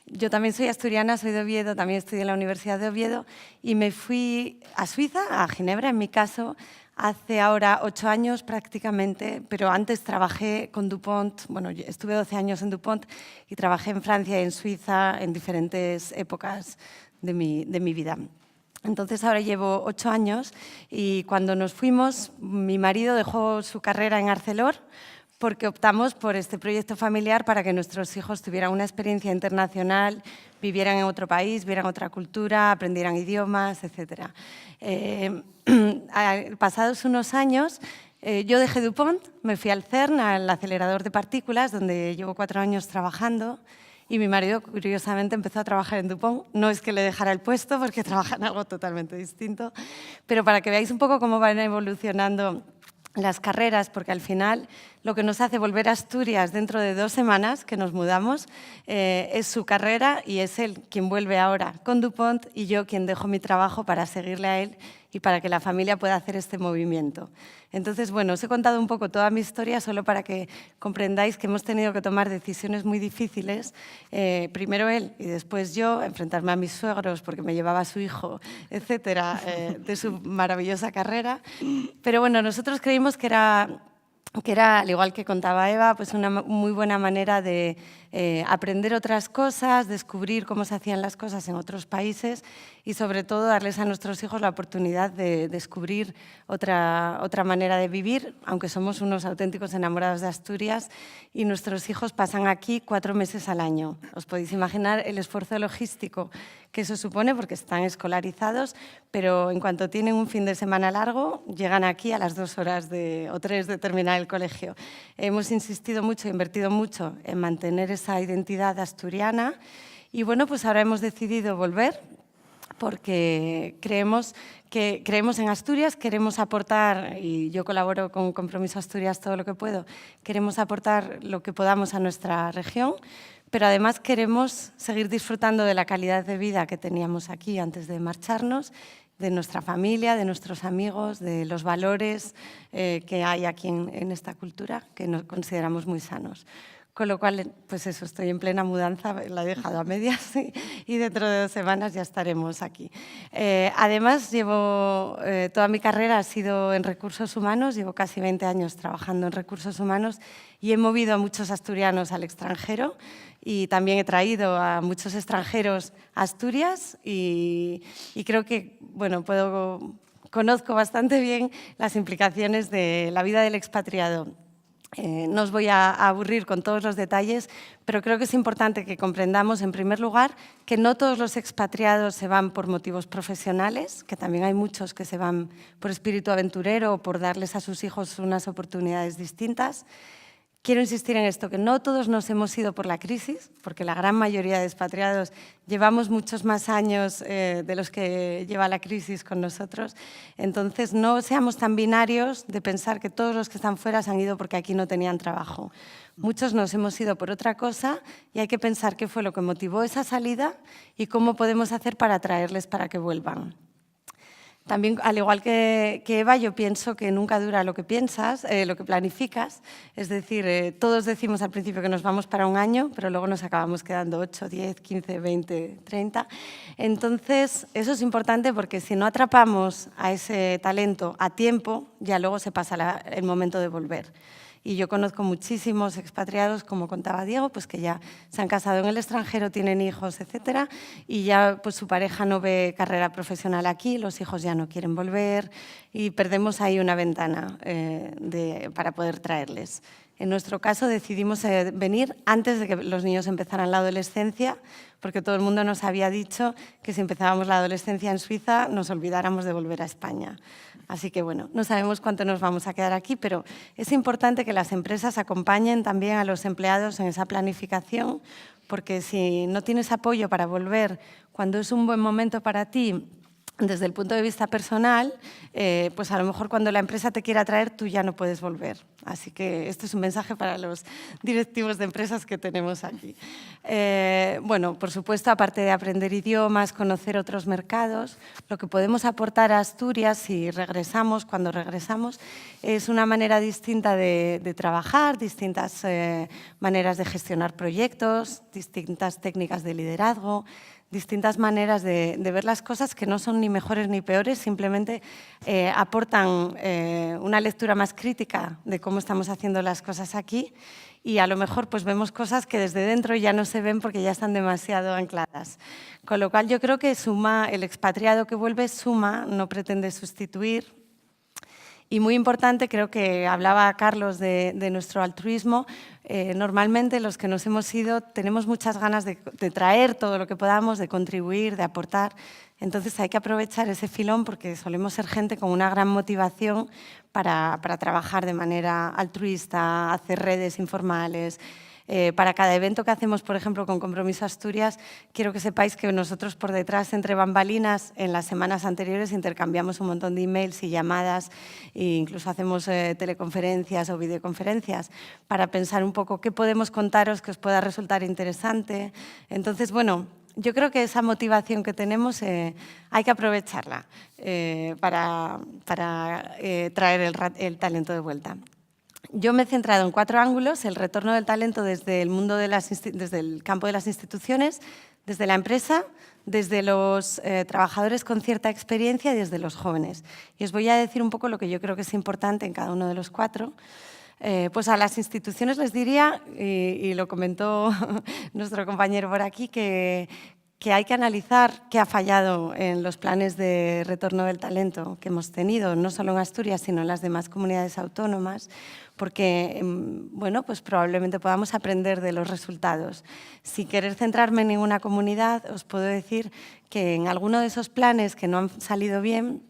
Yo también soy asturiana, soy de Oviedo, también estudié en la Universidad de Oviedo y me fui a Suiza, a Ginebra en mi caso, hace ahora 8 años prácticamente, pero antes trabajé con DuPont, bueno, estuve 12 años en DuPont y trabajé en Francia y en Suiza en diferentes épocas de mi vida. Entonces ahora llevo 8 años y cuando nos fuimos, mi marido dejó su carrera en Arcelor porque optamos por este proyecto familiar para que nuestros hijos tuvieran una experiencia internacional, vivieran en otro país, vieran otra cultura, aprendieran idiomas, etc. Pasados unos años, yo dejé DuPont, me fui al CERN, al acelerador de partículas, donde llevo 4 años trabajando, y mi marido, curiosamente, empezó a trabajar en DuPont. No es que le dejara el puesto, porque trabaja en algo totalmente distinto, pero para que veáis un poco cómo van evolucionando las carreras, porque al final lo que nos hace volver a Asturias dentro de 2 semanas que nos mudamos es su carrera y es él quien vuelve ahora con DuPont y yo quien dejo mi trabajo para seguirle a él y para que la familia pueda hacer este movimiento. Entonces, bueno, os he contado un poco toda mi historia solo para que comprendáis que hemos tenido que tomar decisiones muy difíciles, primero él y después yo, enfrentarme a mis suegros porque me llevaba a su hijo, etcétera, de su maravillosa carrera. Pero bueno, nosotros creímos que era, al igual que contaba Eva, pues una muy buena manera de aprender otras cosas, descubrir cómo se hacían las cosas en otros países y, sobre todo, darles a nuestros hijos la oportunidad de descubrir otra manera de vivir, aunque somos unos auténticos enamorados de Asturias y nuestros hijos pasan aquí 4 meses al año. Os podéis imaginar el esfuerzo logístico que eso supone porque están escolarizados, pero en cuanto tienen un fin de semana largo, llegan aquí a las 2 horas o 3 de terminar el colegio. Hemos insistido mucho, invertido mucho en mantener esa identidad asturiana y bueno, pues ahora hemos decidido volver porque creemos en Asturias, queremos aportar, y yo colaboro con Compromiso Asturias todo lo que puedo, queremos aportar lo que podamos a nuestra región, pero además queremos seguir disfrutando de la calidad de vida que teníamos aquí antes de marcharnos, de nuestra familia, de nuestros amigos, de los valores que hay aquí en esta cultura, que nos consideramos muy sanos. Con lo cual, pues eso, estoy en plena mudanza, la he dejado a medias y dentro de 2 semanas ya estaremos aquí. Además, toda mi carrera ha sido en recursos humanos, llevo casi 20 años trabajando en recursos humanos y he movido a muchos asturianos al extranjero y también he traído a muchos extranjeros a Asturias y creo que, bueno, conozco bastante bien las implicaciones de la vida del expatriado. No os voy a aburrir con todos los detalles, pero creo que es importante que comprendamos, en primer lugar, que no todos los expatriados se van por motivos profesionales, que también hay muchos que se van por espíritu aventurero o por darles a sus hijos unas oportunidades distintas. Quiero insistir en esto, que no todos nos hemos ido por la crisis, porque la gran mayoría de expatriados llevamos muchos más años de los que lleva la crisis con nosotros. Entonces, no seamos tan binarios de pensar que todos los que están fuera se han ido porque aquí no tenían trabajo. Muchos nos hemos ido por otra cosa y hay que pensar qué fue lo que motivó esa salida y cómo podemos hacer para atraerles para que vuelvan. También, al igual que Eva, yo pienso que nunca dura lo que piensas, lo que planificas. Es decir, todos decimos al principio que nos vamos para 1 año, pero luego nos acabamos quedando 8, 10, 15, 20, 30. Entonces, eso es importante porque si no atrapamos a ese talento a tiempo, ya luego se pasa el momento de volver. Y yo conozco muchísimos expatriados, como contaba Diego, pues que ya se han casado en el extranjero, tienen hijos, etcétera, y ya pues su pareja no ve carrera profesional aquí, los hijos ya no quieren volver y perdemos ahí una ventana para poder traerles. En nuestro caso decidimos venir antes de que los niños empezaran la adolescencia, porque todo el mundo nos había dicho que si empezábamos la adolescencia en Suiza nos olvidáramos de volver a España. Así que, bueno, no sabemos cuánto nos vamos a quedar aquí, pero es importante que las empresas acompañen también a los empleados en esa planificación, porque si no tienes apoyo para volver cuando es un buen momento para ti, desde el punto de vista personal, pues a lo mejor cuando la empresa te quiera traer, tú ya no puedes volver. Así que esto es un mensaje para los directivos de empresas que tenemos aquí. Bueno, por supuesto, aparte de aprender idiomas, conocer otros mercados, lo que podemos aportar a Asturias si regresamos, cuando regresamos, es una manera distinta de trabajar, distintas maneras de gestionar proyectos, distintas técnicas de liderazgo, distintas maneras de ver las cosas que no son ni mejores ni peores, simplemente aportan una lectura más crítica de cómo estamos haciendo las cosas aquí y a lo mejor pues vemos cosas que desde dentro ya no se ven porque ya están demasiado ancladas. Con lo cual yo creo que suma, el expatriado que vuelve suma, no pretende sustituir. Y muy importante, creo que hablaba Carlos de nuestro altruismo, normalmente los que nos hemos ido tenemos muchas ganas de traer todo lo que podamos, de contribuir, de aportar. Entonces hay que aprovechar ese filón porque solemos ser gente con una gran motivación para trabajar de manera altruista, hacer redes informales. Para cada evento que hacemos, por ejemplo, con Compromiso Asturias, quiero que sepáis que nosotros por detrás, entre bambalinas, en las semanas anteriores intercambiamos un montón de emails y llamadas e incluso hacemos teleconferencias o videoconferencias para pensar un poco qué podemos contaros que os pueda resultar interesante. Entonces, bueno, yo creo que esa motivación que tenemos hay que aprovecharla para traer el talento de vuelta. Yo me he centrado en 4 ángulos: el retorno del talento desde el campo de las instituciones, desde la empresa, desde los trabajadores con cierta experiencia y desde los jóvenes. Y os voy a decir un poco lo que yo creo que es importante en cada uno de los 4. Pues a las instituciones les diría, y lo comentó nuestro compañero por aquí, que hay que analizar qué ha fallado en los planes de retorno del talento que hemos tenido, no solo en Asturias, sino en las demás comunidades autónomas, porque bueno, pues probablemente podamos aprender de los resultados. Sin querer centrarme en ninguna comunidad, os puedo decir que en alguno de esos planes que no han salido bien,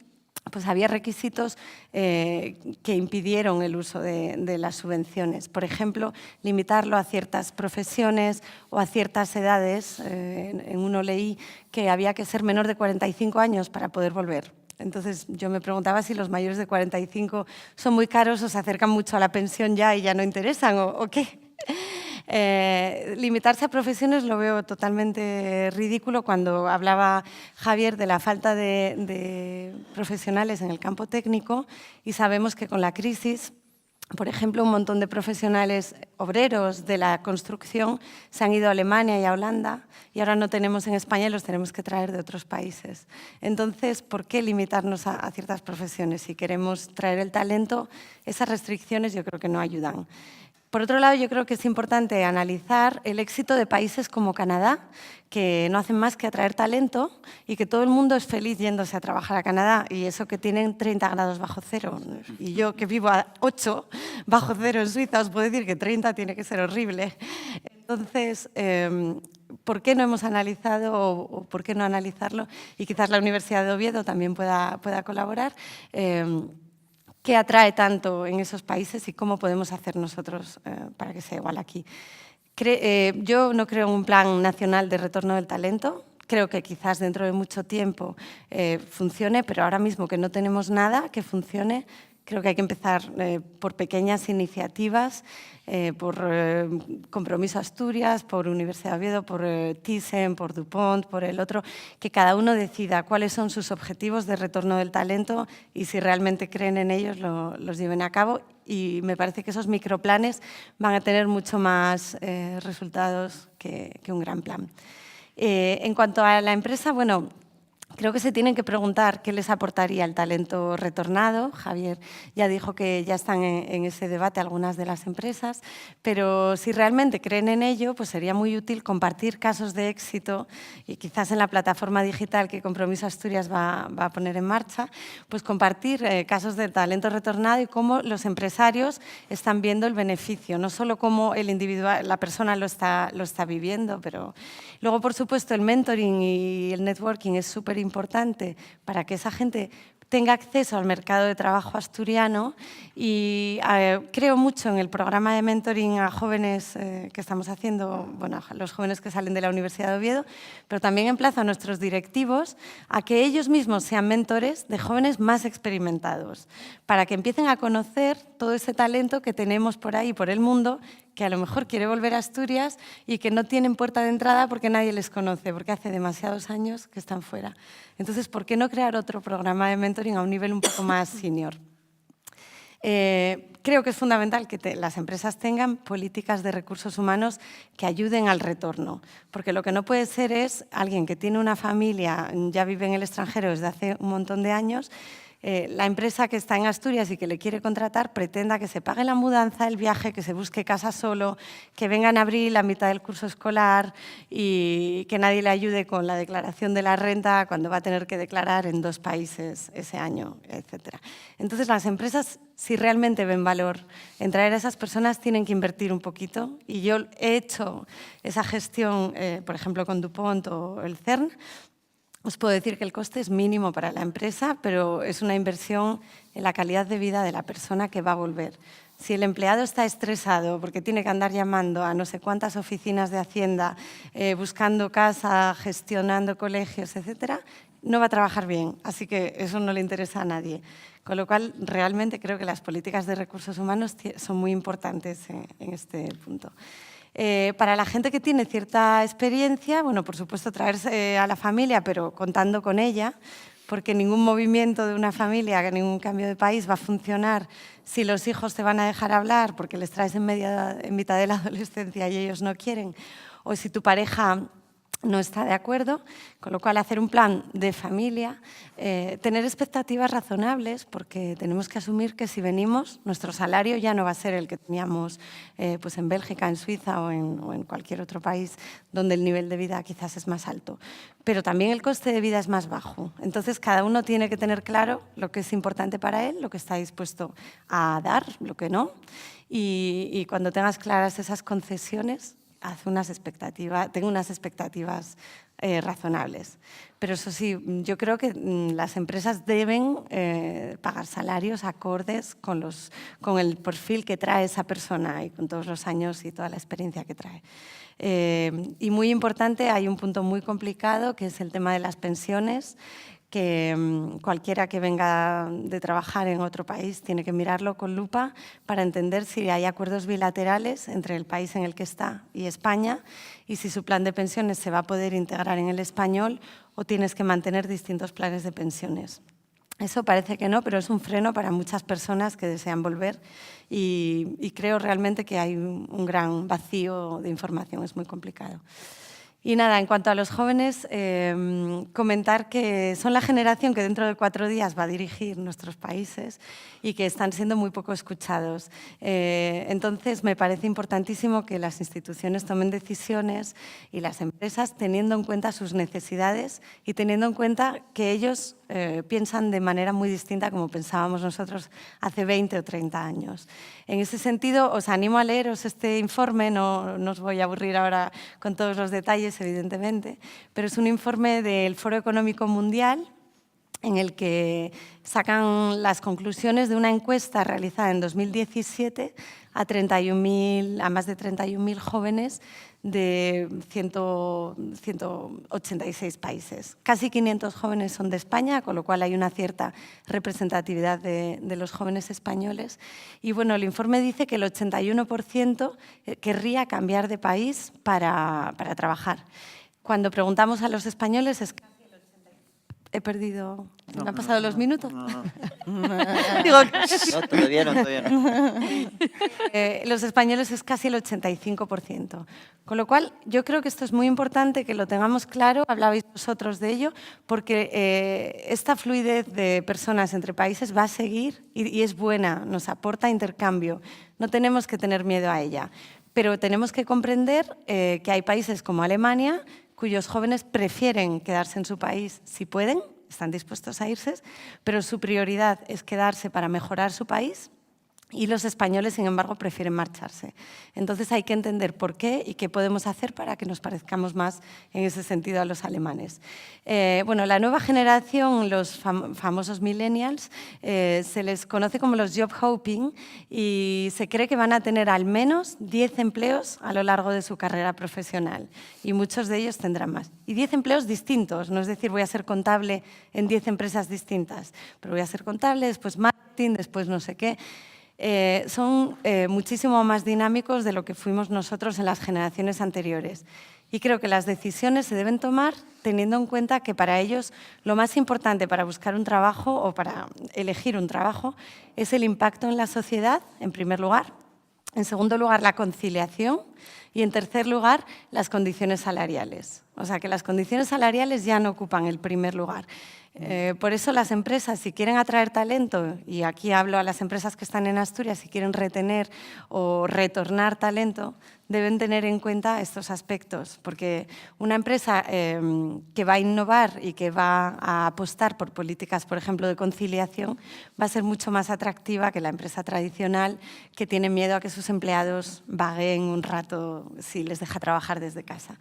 pues había requisitos que impidieron el uso de las subvenciones. Por ejemplo, limitarlo a ciertas profesiones o a ciertas edades. En uno leí que había que ser menor de 45 años para poder volver. Entonces yo me preguntaba si los mayores de 45 son muy caros o se acercan mucho a la pensión ya y ya no interesan o qué. Limitarse a profesiones lo veo totalmente ridículo. Cuando hablaba Javier de la falta de profesionales en el campo técnico, y sabemos que con la crisis, por ejemplo, un montón de profesionales obreros de la construcción se han ido a Alemania y a Holanda y ahora no tenemos en España y los tenemos que traer de otros países. Entonces, ¿por qué limitarnos a ciertas profesiones? Si queremos traer el talento, esas restricciones yo creo que no ayudan. Por otro lado, yo creo que es importante analizar el éxito de países como Canadá, que no hacen más que atraer talento y que todo el mundo es feliz yéndose a trabajar a Canadá, y eso que tienen 30 grados bajo cero. Y yo, que vivo a 8 bajo cero en Suiza, os puedo decir que 30 tiene que ser horrible. Entonces, ¿por qué no hemos analizado o por qué no analizarlo? Y quizás la Universidad de Oviedo también pueda colaborar. ¿Qué atrae tanto en esos países y cómo podemos hacer nosotros para que sea igual aquí? Yo no creo en un plan nacional de retorno del talento. Creo que quizás dentro de mucho tiempo funcione, pero ahora mismo que no tenemos nada que funcione, creo que hay que empezar por pequeñas iniciativas, por Compromiso Asturias, por Universidad de Oviedo, por Thyssen, por DuPont, por el otro, que cada uno decida cuáles son sus objetivos de retorno del talento y si realmente creen en ellos los lleven a cabo. Y me parece que esos microplanes van a tener mucho más resultados que un gran plan. En cuanto a la empresa, bueno, creo que se tienen que preguntar qué les aportaría el talento retornado. Javier ya dijo que ya están en ese debate algunas de las empresas, pero si realmente creen en ello, pues sería muy útil compartir casos de éxito y quizás en la plataforma digital que Compromiso Asturias va a poner en marcha, pues compartir casos de talento retornado y cómo los empresarios están viendo el beneficio, no solo cómo el individual, la persona lo está viviendo, pero luego, por supuesto, el mentoring y el networking es súper importante para que esa gente tenga acceso al mercado de trabajo asturiano, y creo mucho en el programa de mentoring a jóvenes que estamos haciendo, bueno, a los jóvenes que salen de la Universidad de Oviedo, pero también emplazo a nuestros directivos a que ellos mismos sean mentores de jóvenes más experimentados, para que empiecen a conocer todo ese talento que tenemos por ahí, por el mundo, que a lo mejor quiere volver a Asturias y que no tienen puerta de entrada porque nadie les conoce, porque hace demasiados años que están fuera. Entonces, ¿por qué no crear otro programa de mentoring a un nivel un poco más senior? Creo que es fundamental que las empresas tengan políticas de recursos humanos que ayuden al retorno, porque lo que no puede ser es alguien que tiene una familia, ya vive en el extranjero desde hace un montón de años, la empresa que está en Asturias y que le quiere contratar pretenda que se pague la mudanza, el viaje, que se busque casa solo, que venga en abril a mitad del curso escolar y que nadie le ayude con la declaración de la renta cuando va a tener que declarar en 2 países ese año, etc. Entonces, las empresas, si realmente ven valor en traer a esas personas, tienen que invertir un poquito. Y yo he hecho esa gestión, por ejemplo, con DuPont o el CERN. Os puedo decir que el coste es mínimo para la empresa, pero es una inversión en la calidad de vida de la persona que va a volver. Si el empleado está estresado porque tiene que andar llamando a no sé cuántas oficinas de Hacienda, buscando casa, gestionando colegios, etcétera, no va a trabajar bien. Así que eso no le interesa a nadie. Con lo cual, realmente creo que las políticas de recursos humanos son muy importantes en este punto. Para la gente que tiene cierta experiencia, bueno, por supuesto traerse a la familia, pero contando con ella, porque ningún movimiento de una familia, ningún cambio de país va a funcionar si los hijos te van a dejar hablar porque les traes en mitad de la adolescencia y ellos no quieren, o si tu pareja no está de acuerdo, con lo cual hacer un plan de familia, tener expectativas razonables, porque tenemos que asumir que si venimos, nuestro salario ya no va a ser el que teníamos pues en Bélgica, en Suiza o en cualquier otro país donde el nivel de vida quizás es más alto. Pero también el coste de vida es más bajo. Entonces, cada uno tiene que tener claro lo que es importante para él, lo que está dispuesto a dar, lo que no. Y cuando tengas claras esas concesiones, tengo unas expectativas razonables. Pero eso sí, yo creo que las empresas deben pagar salarios acordes con el perfil que trae esa persona y con todos los años y toda la experiencia que trae. Y muy importante, hay un punto muy complicado que es el tema de las pensiones, que cualquiera que venga de trabajar en otro país tiene que mirarlo con lupa para entender si hay acuerdos bilaterales entre el país en el que está y España y si su plan de pensiones se va a poder integrar en el español o tienes que mantener distintos planes de pensiones. Eso parece que no, pero es un freno para muchas personas que desean volver y creo realmente que hay un gran vacío de información, es muy complicado. Y nada, en cuanto a los jóvenes, comentar que son la generación que dentro de 4 días va a dirigir nuestros países y que están siendo muy poco escuchados. Entonces, me parece importantísimo que las instituciones tomen decisiones y las empresas teniendo en cuenta sus necesidades y teniendo en cuenta que ellos piensan de manera muy distinta como pensábamos nosotros hace 20 o 30 años. En ese sentido, os animo a leeros este informe, no os voy a aburrir ahora con todos los detalles, evidentemente, pero es un informe del Foro Económico Mundial en el que sacan las conclusiones de una encuesta realizada en 2017 a más de 31.000 jóvenes de 186 países. Casi 500 jóvenes son de España, con lo cual hay una cierta representatividad de los jóvenes españoles. Y bueno, el informe dice que el 81% querría cambiar de país para trabajar. Cuando preguntamos a los españoles es casi el 80%. He perdido... ¿Me han pasado los minutos? No. Digo, No, todavía no. los españoles es casi el 85%. Con lo cual, yo creo que esto es muy importante que lo tengamos claro, hablabais vosotros de ello, porque esta fluidez de personas entre países va a seguir y es buena, nos aporta intercambio. No tenemos que tener miedo a ella, pero tenemos que comprender que hay países como Alemania cuyos jóvenes prefieren quedarse en su país si pueden, están dispuestos a irse, pero su prioridad es quedarse para mejorar su país y los españoles, sin embargo, prefieren marcharse. Entonces hay que entender por qué y qué podemos hacer para que nos parezcamos más en ese sentido a los alemanes. Bueno, la nueva generación, los famosos millennials, se les conoce como los job hopping y se cree que van a tener al menos 10 empleos a lo largo de su carrera profesional y muchos de ellos tendrán más. Y 10 empleos distintos, no es decir, voy a ser contable en 10 empresas distintas, pero voy a ser contable, después marketing, después no sé qué. Son muchísimo más dinámicos de lo que fuimos nosotros en las generaciones anteriores. Y creo que las decisiones se deben tomar teniendo en cuenta que para ellos lo más importante para buscar un trabajo o para elegir un trabajo es el impacto en la sociedad, en primer lugar. En segundo lugar, la conciliación. Y en tercer lugar, las condiciones salariales. O sea, que las condiciones salariales ya no ocupan el primer lugar. Por eso las empresas, si quieren atraer talento, y aquí hablo a las empresas que están en Asturias, si quieren retener o retornar talento, deben tener en cuenta estos aspectos, porque una empresa que va a innovar y que va a apostar por políticas, por ejemplo, de conciliación, va a ser mucho más atractiva que la empresa tradicional que tiene miedo a que sus empleados vagueen un rato si les deja trabajar desde casa.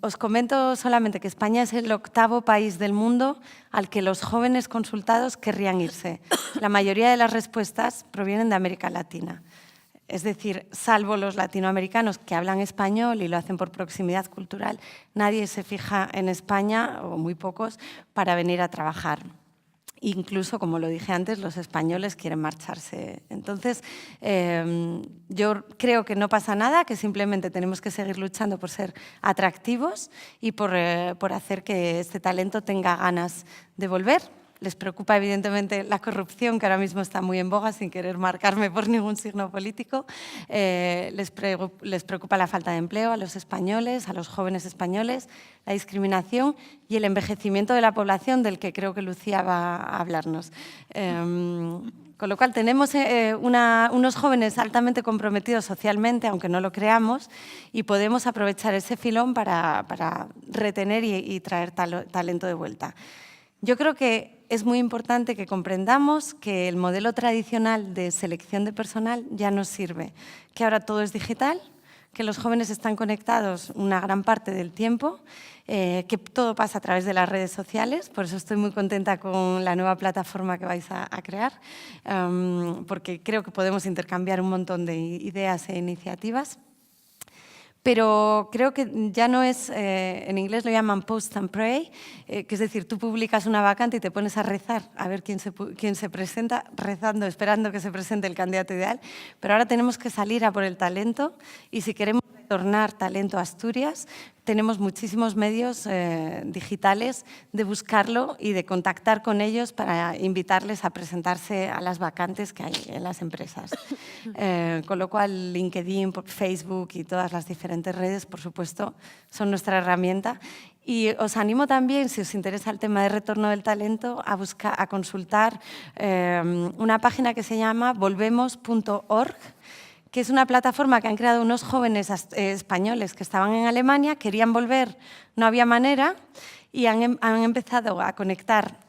Os comento solamente que España es el 8º país del mundo al que los jóvenes consultados querrían irse. La mayoría de las respuestas provienen de América Latina. Es decir, salvo los latinoamericanos que hablan español y lo hacen por proximidad cultural, nadie se fija en España, o muy pocos, para venir a trabajar. Incluso, como lo dije antes, los españoles quieren marcharse. Entonces, yo creo que no pasa nada, que simplemente tenemos que seguir luchando por ser atractivos y por hacer que este talento tenga ganas de volver. Les preocupa, evidentemente, la corrupción, que ahora mismo está muy en boga, sin querer marcarme por ningún signo político. Les preocupa la falta de empleo a los españoles, a los jóvenes españoles, la discriminación y el envejecimiento de la población, del que creo que Lucía va a hablarnos. Con lo cual, tenemos unos jóvenes altamente comprometidos socialmente, aunque no lo creamos, y podemos aprovechar ese filón para retener y traer talento de vuelta. Yo creo que es muy importante que comprendamos que el modelo tradicional de selección de personal ya no sirve, que ahora todo es digital, que los jóvenes están conectados una gran parte del tiempo, que todo pasa a través de las redes sociales, por eso estoy muy contenta con la nueva plataforma que vais a crear, porque creo que podemos intercambiar un montón de ideas e iniciativas. Pero creo que ya no es, en inglés lo llaman post and pray, que es decir, tú publicas una vacante y te pones a rezar, a ver quién se presenta, rezando, esperando que se presente el candidato ideal, pero ahora tenemos que salir a por el talento y si queremos retornar talento a Asturias, tenemos muchísimos medios digitales de buscarlo y de contactar con ellos para invitarles a presentarse a las vacantes que hay en las empresas. Con lo cual, LinkedIn, Facebook y todas las diferentes redes, por supuesto, son nuestra herramienta. Y os animo también, si os interesa el tema de retorno del talento, a consultar una página que se llama volvemos.org, que es una plataforma que han creado unos jóvenes españoles que estaban en Alemania, querían volver, no había manera, y han empezado a conectar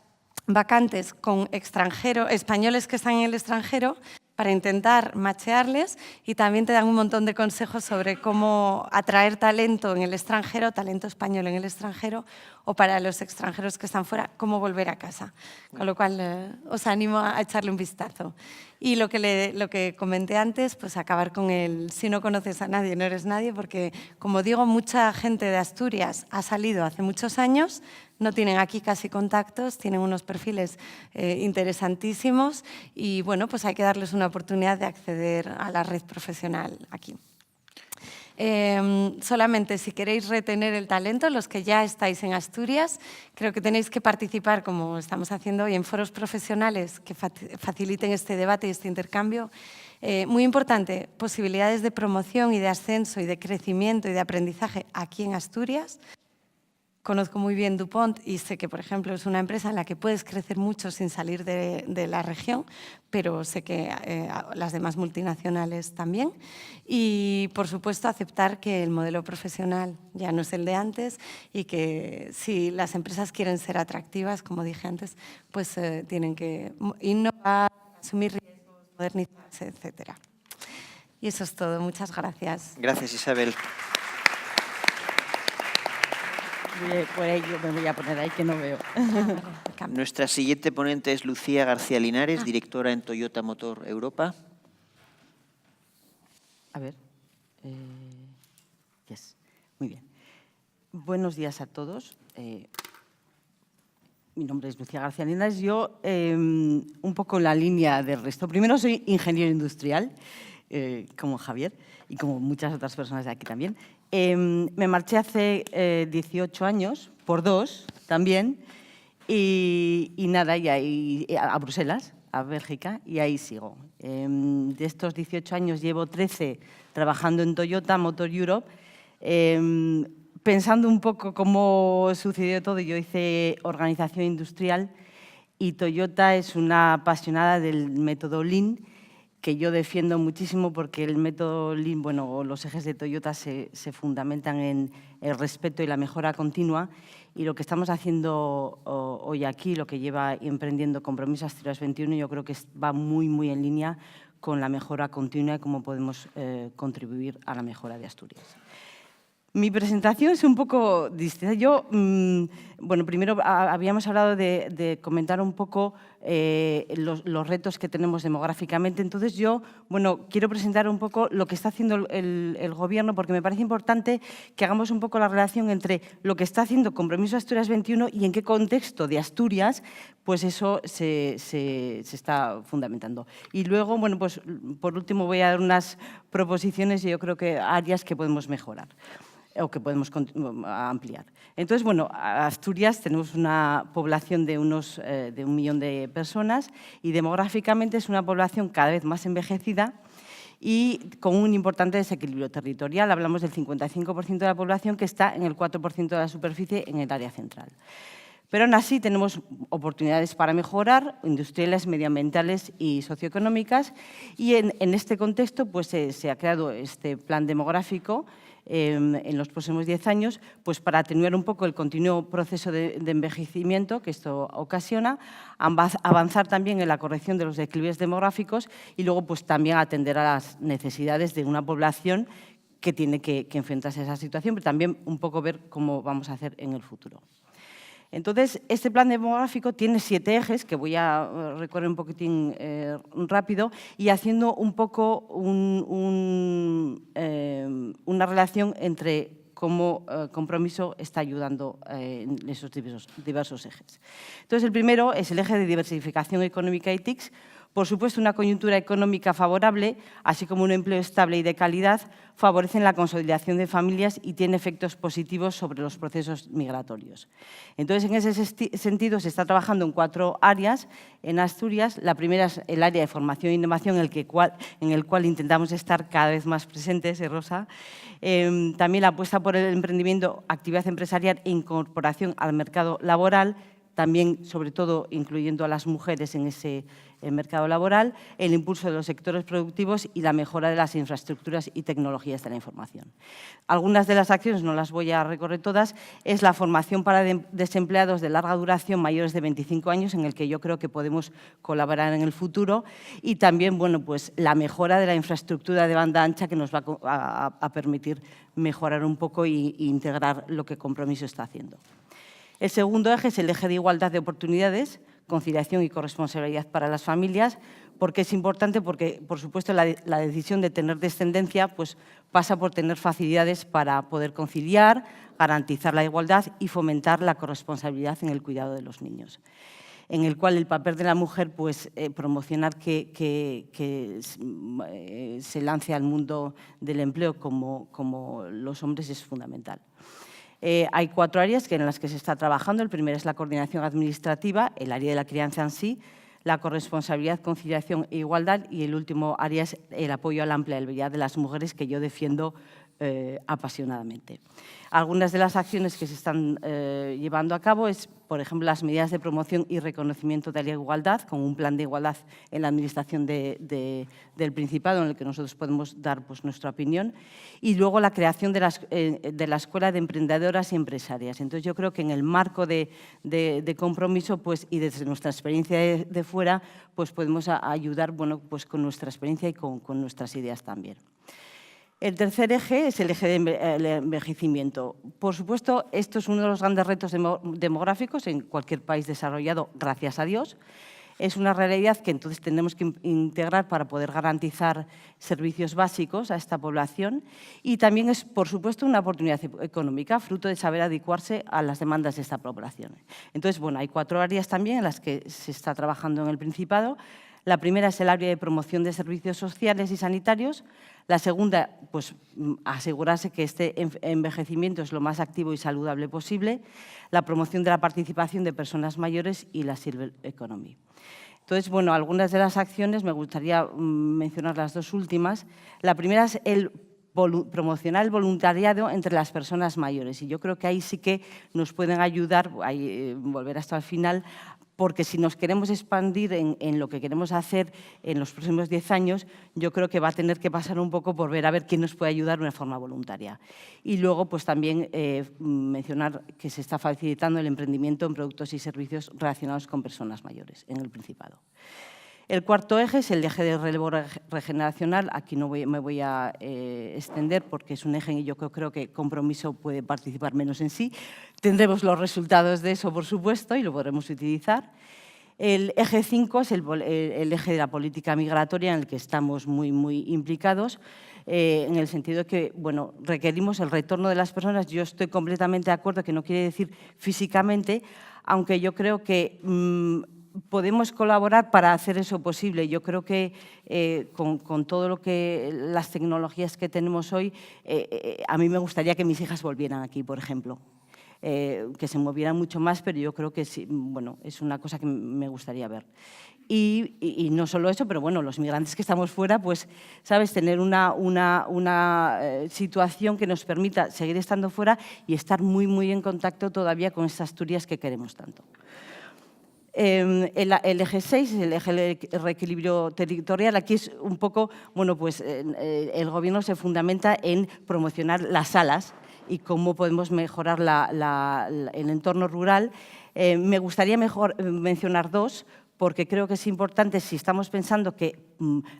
vacantes con españoles que están en el extranjero para intentar machearles y también te dan un montón de consejos sobre cómo atraer talento en el extranjero, talento español en el extranjero, o para los extranjeros que están fuera, cómo volver a casa. Con lo cual, os animo a echarle un vistazo. Y lo que comenté antes, pues acabar con el si no conoces a nadie, no eres nadie, porque, como digo, mucha gente de Asturias ha salido hace muchos años, no tienen aquí casi contactos, tienen unos perfiles interesantísimos y, bueno, pues hay que darles una oportunidad de acceder a la red profesional aquí. Solamente si queréis retener el talento, los que ya estáis en Asturias, creo que tenéis que participar, como estamos haciendo hoy, en foros profesionales que faciliten este debate y este intercambio. Muy importante, posibilidades de promoción y de ascenso y de crecimiento y de aprendizaje aquí en Asturias. Conozco muy bien DuPont y sé que, por ejemplo, es una empresa en la que puedes crecer mucho sin salir de la región, pero sé que las demás multinacionales también. Y, por supuesto, aceptar que el modelo profesional ya no es el de antes y que si las empresas quieren ser atractivas, como dije antes, pues tienen que innovar, asumir riesgos, modernizarse, etc. Y eso es todo. Muchas gracias. Gracias, Isabel. Por ahí yo me voy a poner ahí que no veo. Nuestra siguiente ponente es Lucía García Linares, directora en Toyota Motor Europa. A ver. Yes. Muy bien. Buenos días a todos. Mi nombre es Lucía García Linares. Yo, un poco en la línea del resto. Primero, soy ingeniero industrial, como Javier y como muchas otras personas de aquí también. Me marché hace 18 años, por 2 también, y nada, y ahí, a Bruselas, a Bélgica, y ahí sigo. De estos 18 años llevo 13 trabajando en Toyota Motor Europe. Pensando un poco cómo sucedió todo, yo hice organización industrial y Toyota es una apasionada del método Lean, que yo defiendo muchísimo porque el método Lean, bueno, los ejes de Toyota se fundamentan en el respeto y la mejora continua, y lo que estamos haciendo hoy aquí, lo que lleva emprendiendo Compromiso Asturias 21, yo creo que va muy, muy en línea con la mejora continua y cómo podemos contribuir a la mejora de Asturias. Mi presentación es un poco distinta. Yo, bueno, primero habíamos hablado de comentar un poco los retos que tenemos demográficamente. Entonces yo, bueno, quiero presentar un poco lo que está haciendo el Gobierno, porque me parece importante que hagamos un poco la relación entre lo que está haciendo Compromiso Asturias 21 y en qué contexto de Asturias, pues eso se está fundamentando. Y luego, bueno, pues por último voy a dar unas proposiciones y yo creo que áreas que podemos mejorar o que podemos ampliar. Entonces, bueno, Asturias tenemos una población de de 1 millón de personas y demográficamente es una población cada vez más envejecida y con un importante desequilibrio territorial. Hablamos del 55% de la población que está en el 4% de la superficie en el área central. Pero aún así tenemos oportunidades para mejorar, industriales, medioambientales y socioeconómicas, y en este contexto pues, se ha creado este plan demográfico en los próximos 10 años, pues para atenuar un poco el continuo proceso de envejecimiento que esto ocasiona, avanzar también en la corrección de los desequilibrios demográficos y luego pues también atender a las necesidades de una población que tiene que enfrentarse a esa situación, pero también un poco ver cómo vamos a hacer en el futuro. Entonces, este plan demográfico tiene 7 ejes, que voy a recorrer un poquitín rápido, y haciendo un poco una relación entre cómo Compromiso está ayudando en esos diversos ejes. Entonces, el primero es el eje de diversificación económica y TICs. Por supuesto, una coyuntura económica favorable, así como un empleo estable y de calidad, favorecen la consolidación de familias y tiene efectos positivos sobre los procesos migratorios. Entonces, en ese sentido, se está trabajando en 4 áreas en Asturias. La primera es el área de formación e innovación, en el cual intentamos estar cada vez más presentes, Rosa. También la apuesta por el emprendimiento, actividad empresarial e incorporación al mercado laboral, también, sobre todo, incluyendo a las mujeres en ese mercado laboral, el impulso de los sectores productivos y la mejora de las infraestructuras y tecnologías de la información. Algunas de las acciones, no las voy a recorrer todas, es la formación para desempleados de larga duración mayores de 25 años, en el que yo creo que podemos colaborar en el futuro, y también, bueno, pues, la mejora de la infraestructura de banda ancha, que nos va a permitir mejorar un poco e integrar lo que Compromiso está haciendo. El segundo eje es el eje de igualdad de oportunidades, conciliación y corresponsabilidad para las familias. ¿Por qué es importante? Porque, por supuesto, la decisión de tener descendencia pues, pasa por tener facilidades para poder conciliar, garantizar la igualdad y fomentar la corresponsabilidad en el cuidado de los niños, en el cual el papel de la mujer, pues, promocionar que se lance al mundo del empleo como los hombres es fundamental. Hay 4 áreas en las que se está trabajando. El primero es la coordinación administrativa, el área de la crianza en sí, la corresponsabilidad, conciliación e igualdad, y el último área es el apoyo a la empleabilidad de las mujeres, que yo defiendo apasionadamente. Algunas de las acciones que se están llevando a cabo es, por ejemplo, las medidas de promoción y reconocimiento de la igualdad, con un plan de igualdad en la Administración del Principado, en el que nosotros podemos dar pues, nuestra opinión, y luego la creación de la Escuela de Emprendedoras y Empresarias. Entonces, yo creo que en el marco de Compromiso pues, y desde nuestra experiencia de fuera, pues podemos ayudar bueno, pues, con nuestra experiencia y con nuestras ideas también. El tercer eje es el eje del envejecimiento. Por supuesto, esto es uno de los grandes retos demográficos en cualquier país desarrollado, gracias a Dios. Es una realidad que entonces tenemos que integrar para poder garantizar servicios básicos a esta población, y también es, por supuesto, una oportunidad económica, fruto de saber adecuarse a las demandas de esta población. Entonces, bueno, hay 4 áreas también en las que se está trabajando en el Principado. La primera es el área de promoción de servicios sociales y sanitarios. La segunda, pues, asegurarse que este envejecimiento es lo más activo y saludable posible. La promoción de la participación de personas mayores y la Silver Economy. Entonces, bueno, algunas de las acciones, me gustaría mencionar las 2 últimas. La primera es promocionar el voluntariado entre las personas mayores, y yo creo que ahí sí que nos pueden ayudar, volver hasta el final, porque si nos queremos expandir en lo que queremos hacer en los próximos 10 años, yo creo que va a tener que pasar un poco por ver a ver quién nos puede ayudar de una forma voluntaria. Y luego, pues también mencionar que se está facilitando el emprendimiento en productos y servicios relacionados con personas mayores en el Principado. El cuarto eje es el eje de relevo regeneracional. Aquí no me voy a extender porque es un eje y yo creo que Compromiso puede participar menos en sí. Tendremos los resultados de eso, por supuesto, y lo podremos utilizar. El eje 5 es el eje de la política migratoria, en el que estamos muy implicados, en el sentido de que bueno, requerimos el retorno de las personas. Yo estoy completamente de acuerdo, que no quiere decir físicamente, aunque yo creo que podemos colaborar para hacer eso posible. Yo creo que con todo lo que las tecnologías que tenemos hoy, a mí me gustaría que mis hijas volvieran aquí, por ejemplo, que se movieran mucho más, pero yo creo que sí, bueno, es una cosa que me gustaría ver. Y no solo eso, pero bueno, los migrantes que estamos fuera, pues, sabes, tener una situación que nos permita seguir estando fuera y estar muy en contacto todavía con estas Asturias que queremos tanto. El eje 6 es el eje del reequilibrio territorial. Aquí es un poco, bueno, pues el Gobierno se fundamenta en promocionar las salas y cómo podemos mejorar el entorno rural. Me gustaría mencionar 2, porque creo que es importante, si estamos pensando que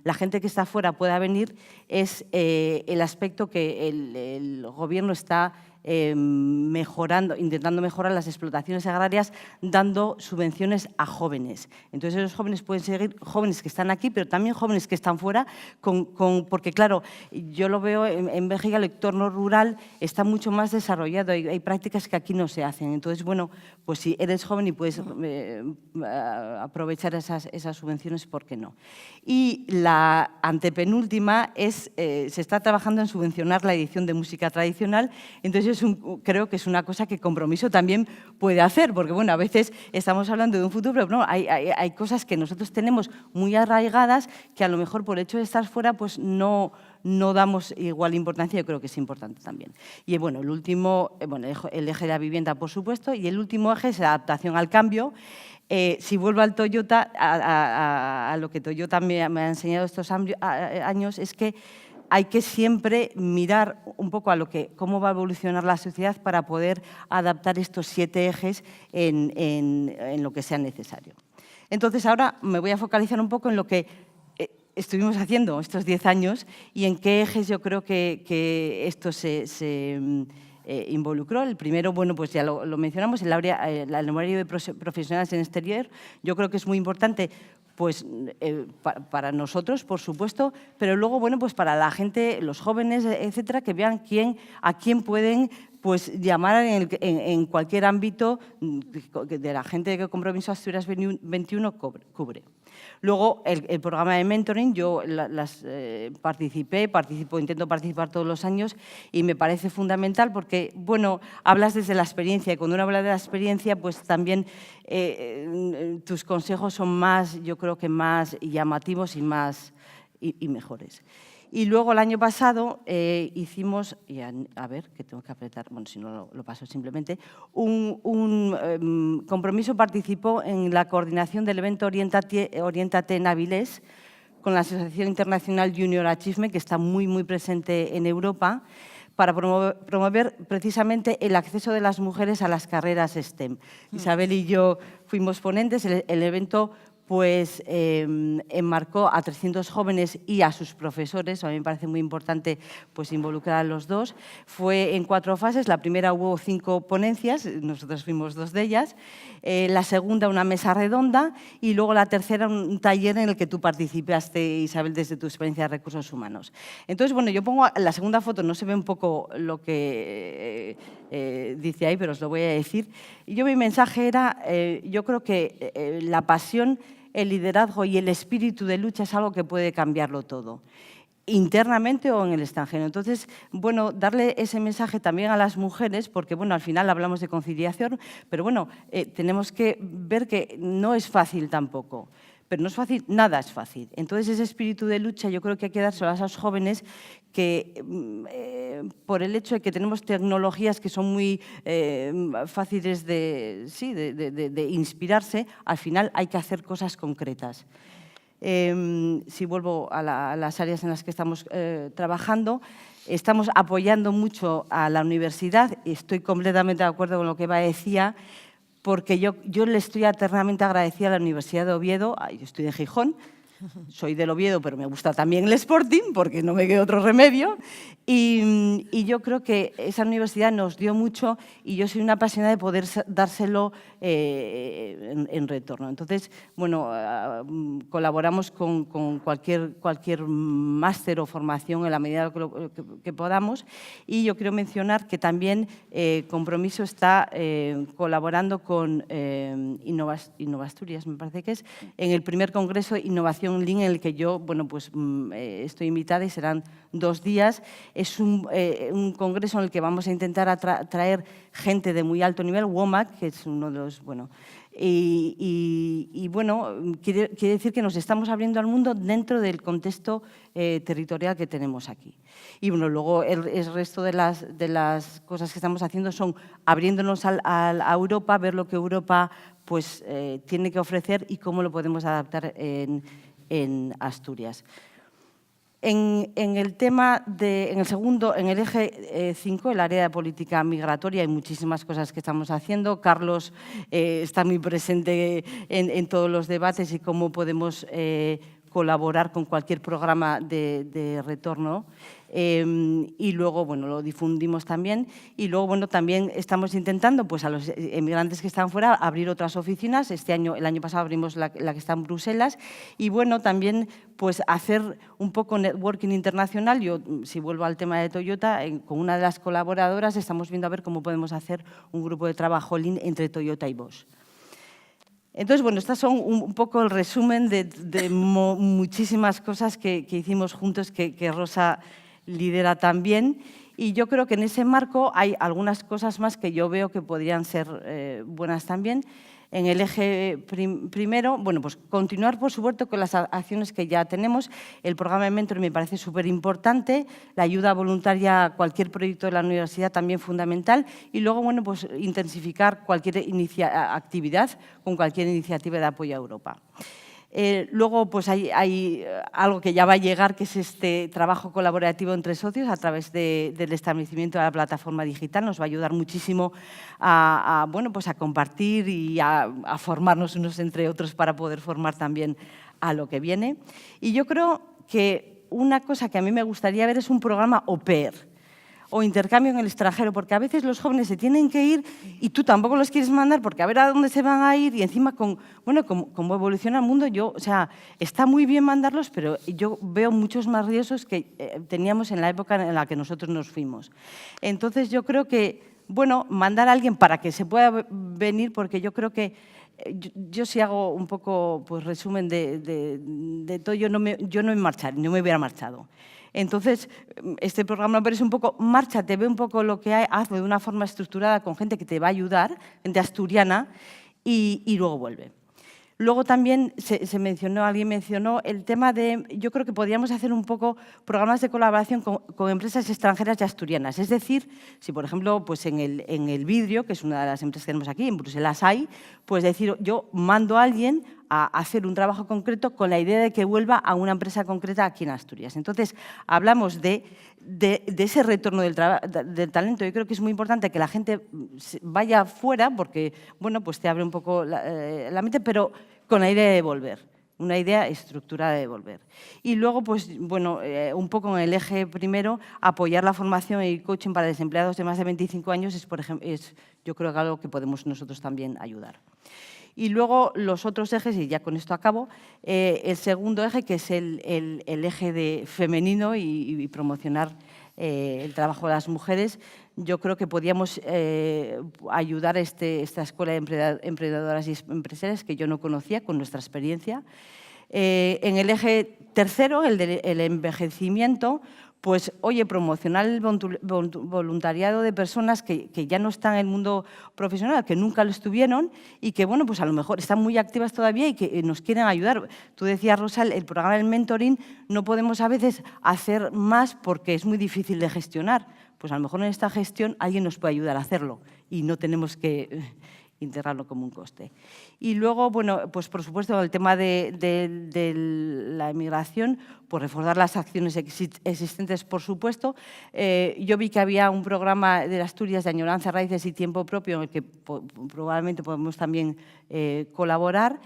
la gente que está fuera pueda venir, es el aspecto que el Gobierno está mejorando, intentando mejorar las explotaciones agrarias dando subvenciones a jóvenes. Entonces esos jóvenes pueden seguir, jóvenes que están aquí, pero también jóvenes que están fuera, porque claro, yo lo veo en Bélgica, el entorno rural está mucho más desarrollado, hay prácticas que aquí no se hacen. Entonces, bueno, pues si eres joven y puedes aprovechar esas subvenciones, ¿por qué no? Y la antepenúltima es, se está trabajando en subvencionar la edición de música tradicional, entonces creo que es una cosa que Compromiso también puede hacer, porque bueno, a veces estamos hablando de un futuro, pero no, hay cosas que nosotros tenemos muy arraigadas que a lo mejor por el hecho de estar fuera pues no damos igual importancia, yo creo que es importante también. Y bueno, el último, bueno, el eje de la vivienda, por supuesto, y el último eje es la adaptación al cambio. Si vuelvo al Toyota, a lo que Toyota me ha enseñado estos años, es que hay que siempre mirar un poco a cómo va a evolucionar la sociedad para poder adaptar estos 7 ejes en lo que sea necesario. Entonces, ahora me voy a focalizar un poco en lo que estuvimos haciendo estos 10 años y en qué ejes yo creo que esto se involucró. El primero, bueno, pues ya lo mencionamos, el horario de profesionales en exterior. Yo creo que es muy importante pues para nosotros, por supuesto, pero luego, bueno, pues para la gente, los jóvenes, etcétera, que vean a quién pueden pues llamar en cualquier ámbito de la gente que Compromiso Asturias 21 cubre. Luego, el programa de mentoring, yo intento participar todos los años y me parece fundamental porque, bueno, hablas desde la experiencia y cuando uno habla de la experiencia, pues también tus consejos son más, yo creo que más llamativos y mejores. Y luego el año pasado hicimos, a ver, que tengo que apretar, bueno, si no lo paso simplemente, Compromiso participó en la coordinación del evento Oriéntate en Avilés con la Asociación Internacional Junior Achievement, que está muy presente en Europa, para promover precisamente el acceso de las mujeres a las carreras STEM. Isabel y yo fuimos ponentes, el evento pues enmarcó a 300 jóvenes y a sus profesores. A mí me parece muy importante pues, involucrar a los dos. Fue en 4 fases. La primera hubo 5 ponencias, nosotros fuimos 2 de ellas. La segunda, una mesa redonda. Y luego la tercera, un taller en el que tú participaste, Isabel, desde tu experiencia de recursos humanos. Entonces, bueno, yo pongo la segunda foto, no se ve un poco lo que dice ahí, pero os lo voy a decir. Y mi mensaje era, yo creo que la pasión, el liderazgo y el espíritu de lucha es algo que puede cambiarlo todo, internamente o en el extranjero. Entonces, bueno, darle ese mensaje también a las mujeres, porque, bueno, al final hablamos de conciliación, pero, bueno, tenemos que ver que no es fácil tampoco. Pero no es fácil, nada es fácil. Entonces, ese espíritu de lucha yo creo que hay que dárselo a esos jóvenes que, por el hecho de que tenemos tecnologías que son muy fáciles de inspirarse, al final hay que hacer cosas concretas. Si vuelvo a las áreas en las que estamos trabajando, estamos apoyando mucho a la universidad, y estoy completamente de acuerdo con lo que Eva decía, porque yo le estoy eternamente agradecida a la Universidad de Oviedo. Yo estoy de Gijón, soy del Oviedo, pero me gusta también el Sporting, porque no me queda otro remedio. Y yo creo que esa universidad nos dio mucho y yo soy una apasionada de poder dárselo en retorno. Entonces, bueno, colaboramos con cualquier máster o formación en la medida que podamos. Y yo quiero mencionar que también Compromiso está colaborando con Innovasturias, me parece que es, en el primer congreso Innovación Lean, en el que yo, bueno, pues estoy invitada y serán 2 días. Es un congreso en el que vamos a intentar traer gente de muy alto nivel, WOMAC, que es uno de los, bueno, y bueno, quiere decir que nos estamos abriendo al mundo dentro del contexto territorial que tenemos aquí. Y bueno, luego el resto de las cosas que estamos haciendo son abriéndonos a Europa, ver lo que Europa pues, tiene que ofrecer y cómo lo podemos adaptar en Asturias. En el tema en el eje 5, el área de política migratoria, hay muchísimas cosas que estamos haciendo. Carlos está muy presente en todos los debates y cómo podemos colaborar con cualquier programa de retorno. Y luego, bueno, lo difundimos también. Y luego, bueno, también estamos intentando, pues, a los emigrantes que están fuera, abrir otras oficinas. El año pasado abrimos la que está en Bruselas. Y, bueno, también, pues, hacer un poco networking internacional. Yo, si vuelvo al tema de Toyota, con una de las colaboradoras estamos viendo a ver cómo podemos hacer un grupo de trabajo Lean entre Toyota y Bosch. Entonces, bueno, estas son un poco el resumen de muchísimas cosas que hicimos juntos, que Rosa lidera también. Y yo creo que en ese marco hay algunas cosas más que yo veo que podrían ser buenas también. En el eje primero, bueno, pues continuar, por supuesto, con las acciones que ya tenemos. El programa de Mentoring me parece súper importante, la ayuda voluntaria a cualquier proyecto de la universidad también fundamental, y luego, bueno, pues intensificar cualquier actividad con cualquier iniciativa de apoyo a Europa. Luego, pues hay algo que ya va a llegar, que es este trabajo colaborativo entre socios a través del establecimiento de la plataforma digital. Nos va a ayudar muchísimo bueno, pues a compartir y a formarnos unos entre otros para poder formar también a lo que viene. Y yo creo que una cosa que a mí me gustaría ver es un programa au pair, o intercambio en el extranjero, porque a veces los jóvenes se tienen que ir y tú tampoco los quieres mandar porque a ver a dónde se van a ir, y encima, bueno, como evoluciona el mundo, o sea, está muy bien mandarlos, pero yo veo muchos más riesgos que teníamos en la época en la que nosotros nos fuimos. Entonces, yo creo que, bueno, mandar a alguien para que se pueda venir, porque yo creo que yo si hago un poco, pues, resumen de todo, yo no me hubiera marchado. Entonces, este programa me parece un poco, márchate, ve un poco lo que hay, hazlo de una forma estructurada con gente que te va a ayudar, gente asturiana, y luego vuelve. Luego también alguien mencionó el tema de, yo creo que podríamos hacer un poco programas de colaboración con empresas extranjeras y asturianas. Es decir, si por ejemplo, pues en el vidrio, que es una de las empresas que tenemos aquí, en Bruselas hay, pues decir, yo mando a alguien a hacer un trabajo concreto con la idea de que vuelva a una empresa concreta aquí en Asturias. Entonces, hablamos de ese retorno del talento. Yo creo que es muy importante que la gente vaya fuera, porque, bueno, pues te abre un poco la mente, pero con la idea de volver, una idea estructurada de volver. Y luego, pues, bueno, un poco en el eje primero, apoyar la formación y coaching para desempleados de más de 25 años es yo creo que algo que podemos nosotros también ayudar. Y luego los otros ejes, y ya con esto acabo, el segundo eje, que es el eje de femenino y promocionar el trabajo de las mujeres. Yo creo que podíamos ayudar a esta escuela de emprendedoras y empresarias que yo no conocía, con nuestra experiencia. En el eje tercero, el del envejecimiento, pues, oye, promocionar el voluntariado de personas que ya no están en el mundo profesional, que nunca lo estuvieron y que, bueno, pues a lo mejor están muy activas todavía y que nos quieren ayudar. Tú decías, Rosa, el programa del mentoring no podemos a veces hacer más porque es muy difícil de gestionar. Pues a lo mejor en esta gestión alguien nos puede ayudar a hacerlo y no tenemos que integrarlo como un coste. Y luego, bueno, pues por supuesto, el tema de la emigración, pues reforzar las acciones existentes, por supuesto. Yo vi que había un programa de Asturias de añoranza, raíces y tiempo propio en el que probablemente podemos también colaborar.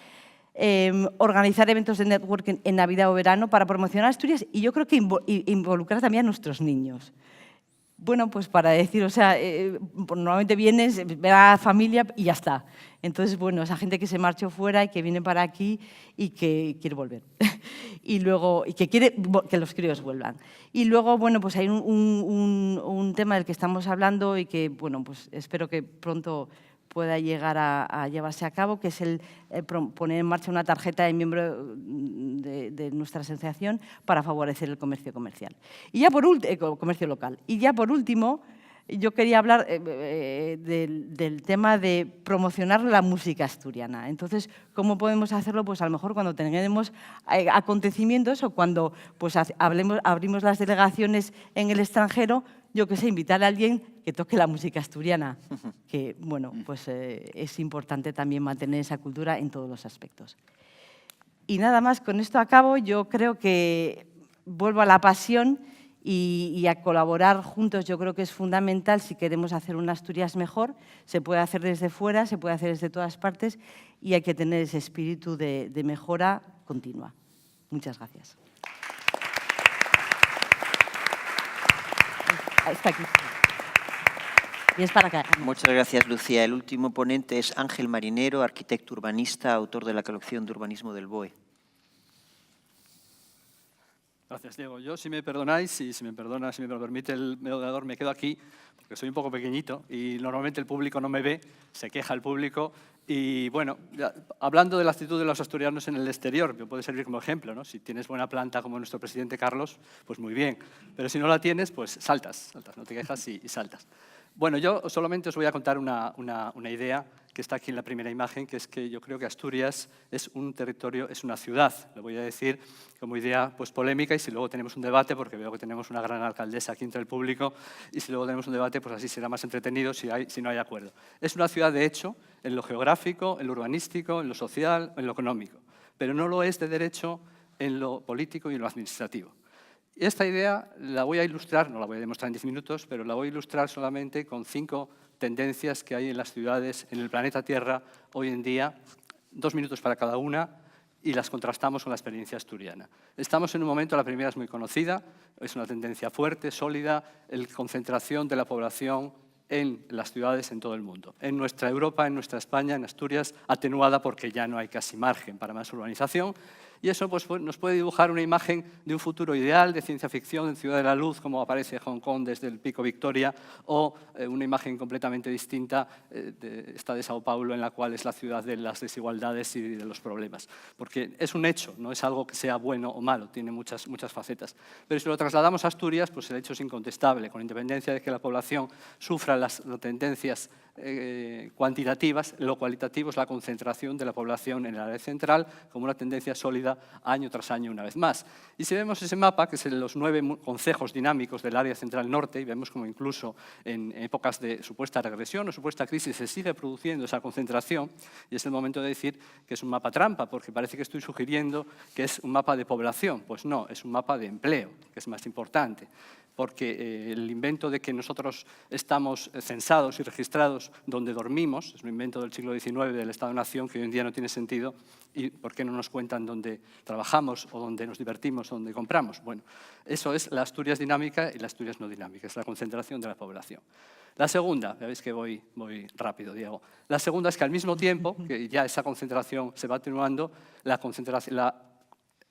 Organizar eventos de networking en Navidad o verano para promocionar Asturias, y yo creo que involucrar también a nuestros niños. Bueno, pues para decir, o sea, normalmente vienes, ver a la familia y ya está. Entonces, bueno, esa gente que se marchó fuera y que viene para aquí y que quiere volver. Y luego, y que quiere que los críos vuelvan. Y luego, bueno, pues hay un tema del que estamos hablando y que, bueno, pues espero que pronto pueda llegar a llevarse a cabo, que es el poner en marcha una tarjeta de miembro de nuestra asociación para favorecer el comercio comercial. Y ya por último, comercio local. Y ya por último, yo quería hablar del tema de promocionar la música asturiana. Entonces, ¿cómo podemos hacerlo? Pues a lo mejor cuando tengamos acontecimientos o cuando pues, abrimos las delegaciones en el extranjero, yo qué sé, invitar a alguien que toque la música asturiana, que, bueno, pues es importante también mantener esa cultura en todos los aspectos. Y nada más, con esto acabo. Yo creo que vuelvo a la pasión y a colaborar juntos. Yo creo que es fundamental si queremos hacer una Asturias mejor. Se puede hacer desde fuera, se puede hacer desde todas partes y hay que tener ese espíritu de mejora continua. Muchas gracias. Está aquí. Y es para acá. Muchas gracias, Lucía. El último ponente es Ángel Marinero, arquitecto urbanista, autor de la colección de urbanismo del BOE. Gracias, Diego. Yo, si me perdonáis y si me lo permite el moderador, me quedo aquí porque soy un poco pequeñito y normalmente el público no me ve, se queja el público. Y bueno, hablando de la actitud de los asturianos en el exterior, me puede servir como ejemplo, ¿no? Si tienes buena planta como nuestro presidente Carlos, pues muy bien. Pero si no la tienes, pues saltas, no te quejas y saltas. Bueno, yo solamente os voy a contar una idea que está aquí en la primera imagen, que es que yo creo que Asturias es un territorio, es una ciudad. Lo voy a decir como idea pues, polémica y si luego tenemos un debate, porque veo que tenemos una gran alcaldesa aquí entre el público, y si luego tenemos un debate, pues así será más entretenido si no hay acuerdo. Es una ciudad, de hecho, en lo geográfico, en lo urbanístico, en lo social, en lo económico, pero no lo es de derecho en lo político y en lo administrativo. Y esta idea la voy a ilustrar, no la voy a demostrar en 10 minutos, pero la voy a ilustrar solamente con 5 tendencias que hay en las ciudades, en el planeta Tierra, hoy en día, 2 minutos para cada una, y las contrastamos con la experiencia asturiana. Estamos en un momento, la primera es muy conocida, es una tendencia fuerte, sólida, la concentración de la población en las ciudades en todo el mundo. En nuestra Europa, en nuestra España, en Asturias, atenuada porque ya no hay casi margen para más urbanización. Y eso pues, nos puede dibujar una imagen de un futuro ideal, de ciencia ficción, en Ciudad de la Luz, como aparece Hong Kong desde el Pico Victoria, o una imagen completamente distinta, esta de Sao Paulo, en la cual es la ciudad de las desigualdades y de los problemas. Porque es un hecho, no es algo que sea bueno o malo, tiene muchas facetas. Pero si lo trasladamos a Asturias, pues el hecho es incontestable, con independencia de que la población sufra las tendencias cuantitativas, lo cualitativo es la concentración de la población en el área central como una tendencia sólida año tras año una vez más. Y si vemos ese mapa, que es los 9 concejos dinámicos del área central norte, y vemos como incluso en épocas de supuesta regresión o supuesta crisis se sigue produciendo esa concentración, y es el momento de decir que es un mapa trampa, porque parece que estoy sugiriendo que es un mapa de población. Pues no, es un mapa de empleo, que es más importante. Porque el invento de que nosotros estamos censados y registrados donde dormimos, es un invento del siglo XIX del Estado-Nación que hoy en día no tiene sentido, y por qué no nos cuentan dónde trabajamos o dónde nos divertimos o dónde compramos. Bueno, eso es la Asturias dinámica y la Asturias no dinámica, es la concentración de la población. La segunda, ya veis que voy rápido, Diego. La segunda es que al mismo tiempo que ya esa concentración se va atenuando, la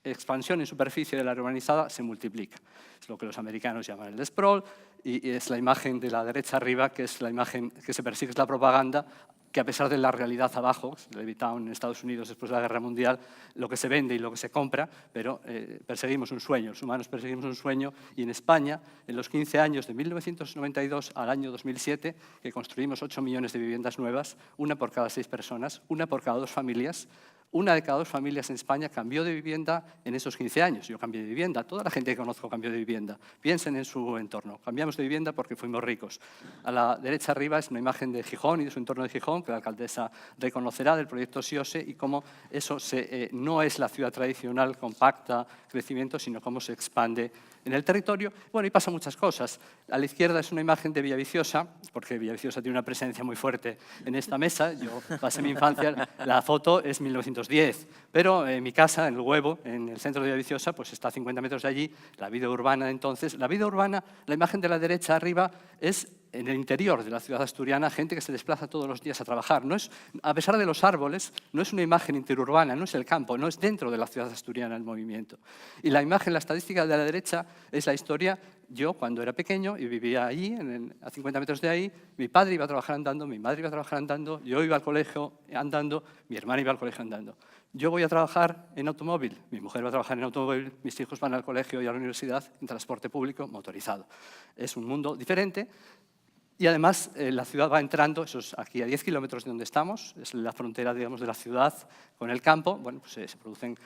expansión en superficie de la urbanizada se multiplica. Es lo que los americanos llaman el sprawl y es la imagen de la derecha arriba, que es la imagen que se persigue, es la propaganda, que a pesar de la realidad abajo, Levittown en Estados Unidos después de la Guerra Mundial, lo que se vende y lo que se compra, pero perseguimos un sueño, los humanos perseguimos un sueño, y en España, en los 15 años de 1992 al año 2007, que construimos 8 millones de viviendas nuevas, una por cada 6 personas, una por cada 2 familias, una de cada 2 familias en España cambió de vivienda en esos 15 años. Yo cambié de vivienda, toda la gente que conozco cambió de vivienda. Piensen en su entorno. Cambiamos de vivienda porque fuimos ricos. A la derecha arriba es una imagen de Gijón y de su entorno de Gijón, que la alcaldesa reconocerá, del proyecto SIOSE, y cómo eso no es la ciudad tradicional, compacta, crecimiento, sino cómo se expande en el territorio. Bueno, y pasan muchas cosas. A la izquierda es una imagen de Villaviciosa, porque Villaviciosa tiene una presencia muy fuerte en esta mesa. Yo pasé mi infancia, la foto es 1910, pero en mi casa, en El Huevo, en el centro de Villaviciosa, pues está a 50 metros de allí, la vida urbana entonces. La vida urbana, la imagen de la derecha arriba, es en el interior de la ciudad asturiana, gente que se desplaza todos los días a trabajar. No es, a pesar de los árboles, no es una imagen interurbana, no es el campo, no es dentro de la ciudad asturiana el movimiento. Y la imagen, la estadística de la derecha, es la historia. Yo, cuando era pequeño y vivía allí, a 50 metros de ahí, mi padre iba a trabajar andando, mi madre iba a trabajar andando, yo iba al colegio andando, mi hermana iba al colegio andando. Yo voy a trabajar en automóvil, mi mujer va a trabajar en automóvil, mis hijos van al colegio y a la universidad en transporte público motorizado. Es un mundo diferente. Y además la ciudad va entrando, eso es aquí a 10 kilómetros de donde estamos, es la frontera, digamos, de la ciudad con el campo. Bueno, pues se producen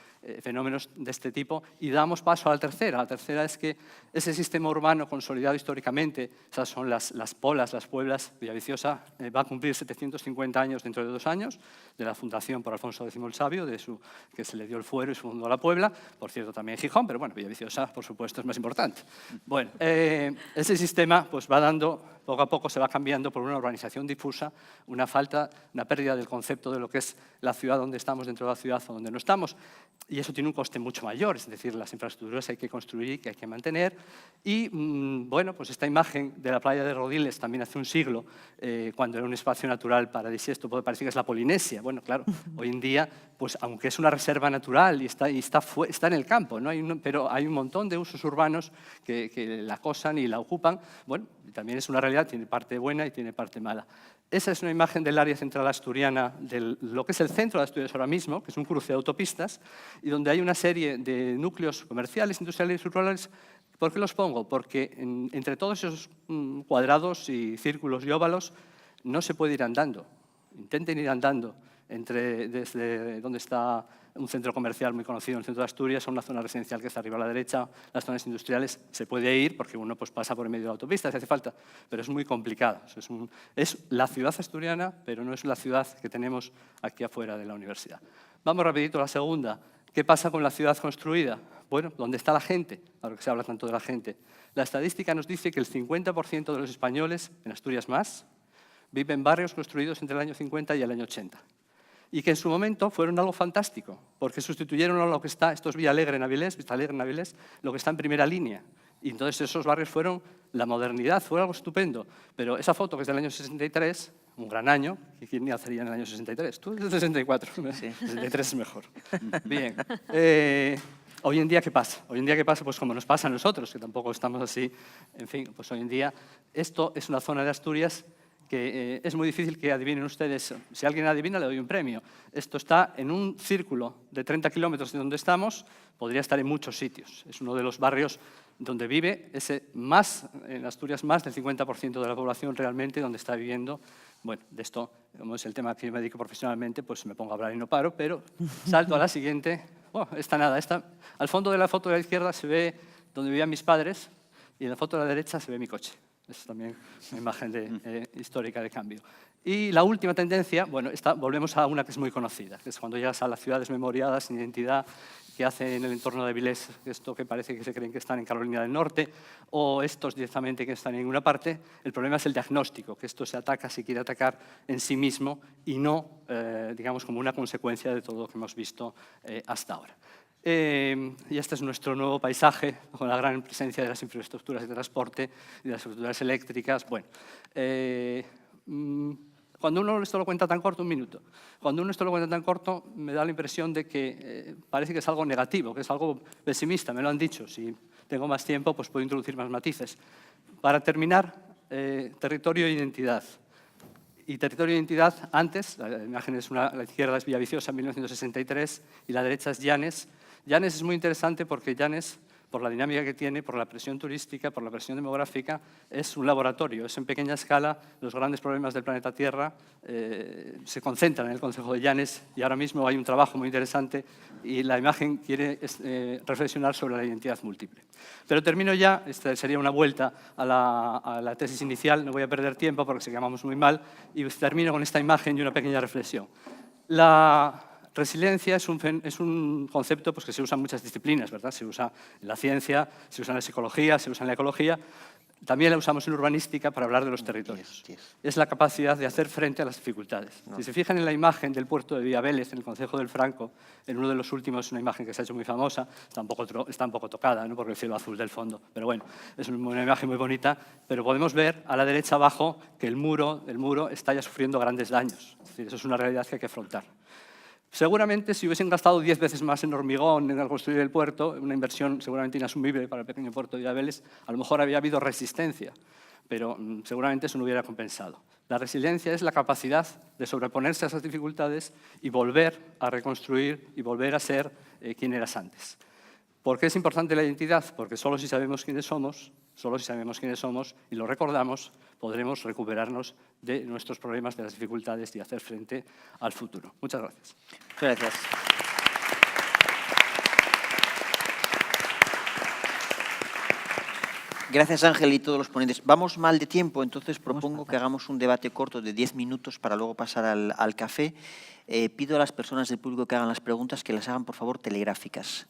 fenómenos de este tipo y damos paso a la tercera. La tercera es que ese sistema urbano consolidado históricamente, esas son las polas, las pueblas, Villaviciosa va a cumplir 750 años dentro de 2 años, de la fundación por Alfonso X el Sabio, que se le dio el fuero y se fundó la Puebla, por cierto también Gijón, pero bueno, Villaviciosa, por supuesto, es más importante. Bueno, ese sistema pues va dando poco a poco se va cambiando por una urbanización difusa, una pérdida del concepto de lo que es la ciudad donde estamos dentro de la ciudad o donde no estamos. Y eso tiene un coste mucho mayor, es decir, las infraestructuras hay que construir y que hay que mantener. Y bueno, pues esta imagen de la playa de Rodiles también hace un siglo, cuando era un espacio natural paradisíaco, puede parecer que es la Polinesia. Bueno, claro, hoy en día, pues aunque es una reserva natural y está en el campo, ¿no? Pero hay un montón de usos urbanos que la acosan y la ocupan. Bueno, también es una realidad, tiene parte buena y tiene parte mala. Esa es una imagen del área central asturiana, de lo que es el centro de Asturias ahora mismo, que es un cruce de autopistas, y donde hay una serie de núcleos comerciales, industriales y rurales. ¿Por qué los pongo? Porque entre todos esos cuadrados y círculos y óvalos no se puede ir andando. Intenten ir andando desde donde está un centro comercial muy conocido en el centro de Asturias a una zona residencial que está arriba a la derecha. Las zonas industriales se puede ir porque uno pues, pasa por el medio de la autopista si hace falta, pero es muy complicado. Es la ciudad asturiana, pero no es la ciudad que tenemos aquí afuera de la universidad. Vamos rapidito a la segunda. ¿Qué pasa con la ciudad construida? Bueno, ¿dónde está la gente? Ahora que se habla tanto de la gente. La estadística nos dice que el 50% de los españoles, en Asturias más, viven en barrios construidos entre el año 50 y el año 80. Y que en su momento fueron algo fantástico, porque sustituyeron a lo que está, esto es Vista Alegre en Avilés, lo que está en primera línea. Y entonces esos barrios fueron la modernidad, fue algo estupendo. Pero esa foto que es del año 63, un gran año, ¿quién nacería en el año 63? Tú desde 64, sí. 63 es mejor. Bien. Hoy en día, ¿qué pasa? Hoy en día, ¿qué pasa? Pues como nos pasa a nosotros, que tampoco estamos así. En fin, pues hoy en día esto es una zona de Asturias que es muy difícil que adivinen ustedes. Si alguien adivina, le doy un premio. Esto está en un círculo de 30 kilómetros de donde estamos, podría estar en muchos sitios. Es uno de los barrios donde vive en Asturias, más del 50% de la población realmente, donde está viviendo. Bueno, de esto, como es el tema que yo me dedico profesionalmente, pues me pongo a hablar y no paro, pero salto a la siguiente. Al fondo de la foto de la izquierda se ve donde vivían mis padres y en la foto de la derecha se ve mi coche. Es también una imagen histórica de cambio. Y la última tendencia, bueno, volvemos a una que es muy conocida, que es cuando llegas a las ciudades memoriadas sin identidad, que hace en el entorno de Avilés, esto que parece que se creen que están en Carolina del Norte, o estos directamente que están en ninguna parte. El problema es el diagnóstico, que esto se quiere atacar en sí mismo y no, digamos, como una consecuencia de todo lo que hemos visto hasta ahora. Y este es nuestro nuevo paisaje, con la gran presencia de las infraestructuras de transporte y de las estructuras eléctricas. Bueno, cuando uno esto lo cuenta tan corto, un minuto, cuando uno esto lo cuenta tan corto, me da la impresión de que parece que es algo negativo, que es algo pesimista, me lo han dicho. Si tengo más tiempo, pues puedo introducir más matices. Para terminar, territorio e identidad. Y territorio e identidad, antes, la imagen es la izquierda es Villaviciosa en 1963 y la derecha es Llanes. Llanes es muy interesante porque Llanes, por la dinámica que tiene, por la presión turística, por la presión demográfica, es un laboratorio, es en pequeña escala. Los grandes problemas del planeta Tierra se concentran en el concejo de Llanes y ahora mismo hay un trabajo muy interesante y la imagen quiere reflexionar sobre la identidad múltiple. Pero termino ya, esta sería una vuelta a la tesis inicial, no voy a perder tiempo porque sé que vamos muy mal, y termino con esta imagen y una pequeña reflexión. La resiliencia es un concepto pues, que se usa en muchas disciplinas, ¿verdad? Se usa en la ciencia, se usa en la psicología, se usa en la ecología. También la usamos en urbanística para hablar de los territorios. Es la capacidad de hacer frente a las dificultades. Si se fijan en la imagen del puerto de Villavélez, en el concejo del Franco, en uno de los últimos, una imagen que se ha hecho muy famosa, está un poco tocada, ¿no? Por el cielo azul del fondo. Pero bueno, es una imagen muy bonita. Pero podemos ver a la derecha abajo que el muro está ya sufriendo grandes daños. Es decir, eso es una realidad que hay que afrontar. Seguramente, si hubiesen gastado 10 veces más en hormigón al construir el puerto, una inversión seguramente inasumible para el pequeño puerto de Villavélez, a lo mejor había habido resistencia, pero seguramente eso no hubiera compensado. La resiliencia es la capacidad de sobreponerse a esas dificultades y volver a reconstruir y volver a ser quien eras antes. ¿Por qué es importante la identidad? Porque solo si sabemos quiénes somos y lo recordamos, podremos recuperarnos de nuestros problemas, de las dificultades y hacer frente al futuro. Muchas gracias. Muchas gracias. Gracias, Ángel, y todos los ponentes. Vamos mal de tiempo, entonces propongo que hagamos un debate corto de 10 minutos para luego pasar al café. Pido a las personas del público que hagan las preguntas que las hagan, por favor, telegráficas.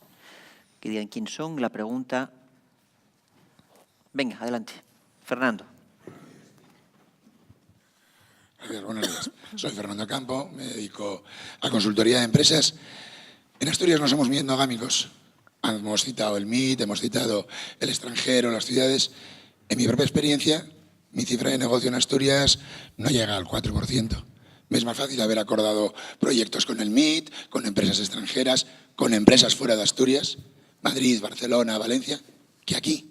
Que digan quién son, la pregunta. Venga, adelante. Fernando. Gracias, buenos días. Soy Fernando Campo, me dedico a consultoría de empresas. En Asturias no somos muy endogámicos. Hemos citado el MIT, hemos citado el extranjero, las ciudades. En mi propia experiencia, mi cifra de negocio en Asturias no llega al 4%. Me es más fácil haber acordado proyectos con el MIT, con empresas extranjeras, con empresas fuera de Asturias, Madrid, Barcelona, Valencia, que aquí.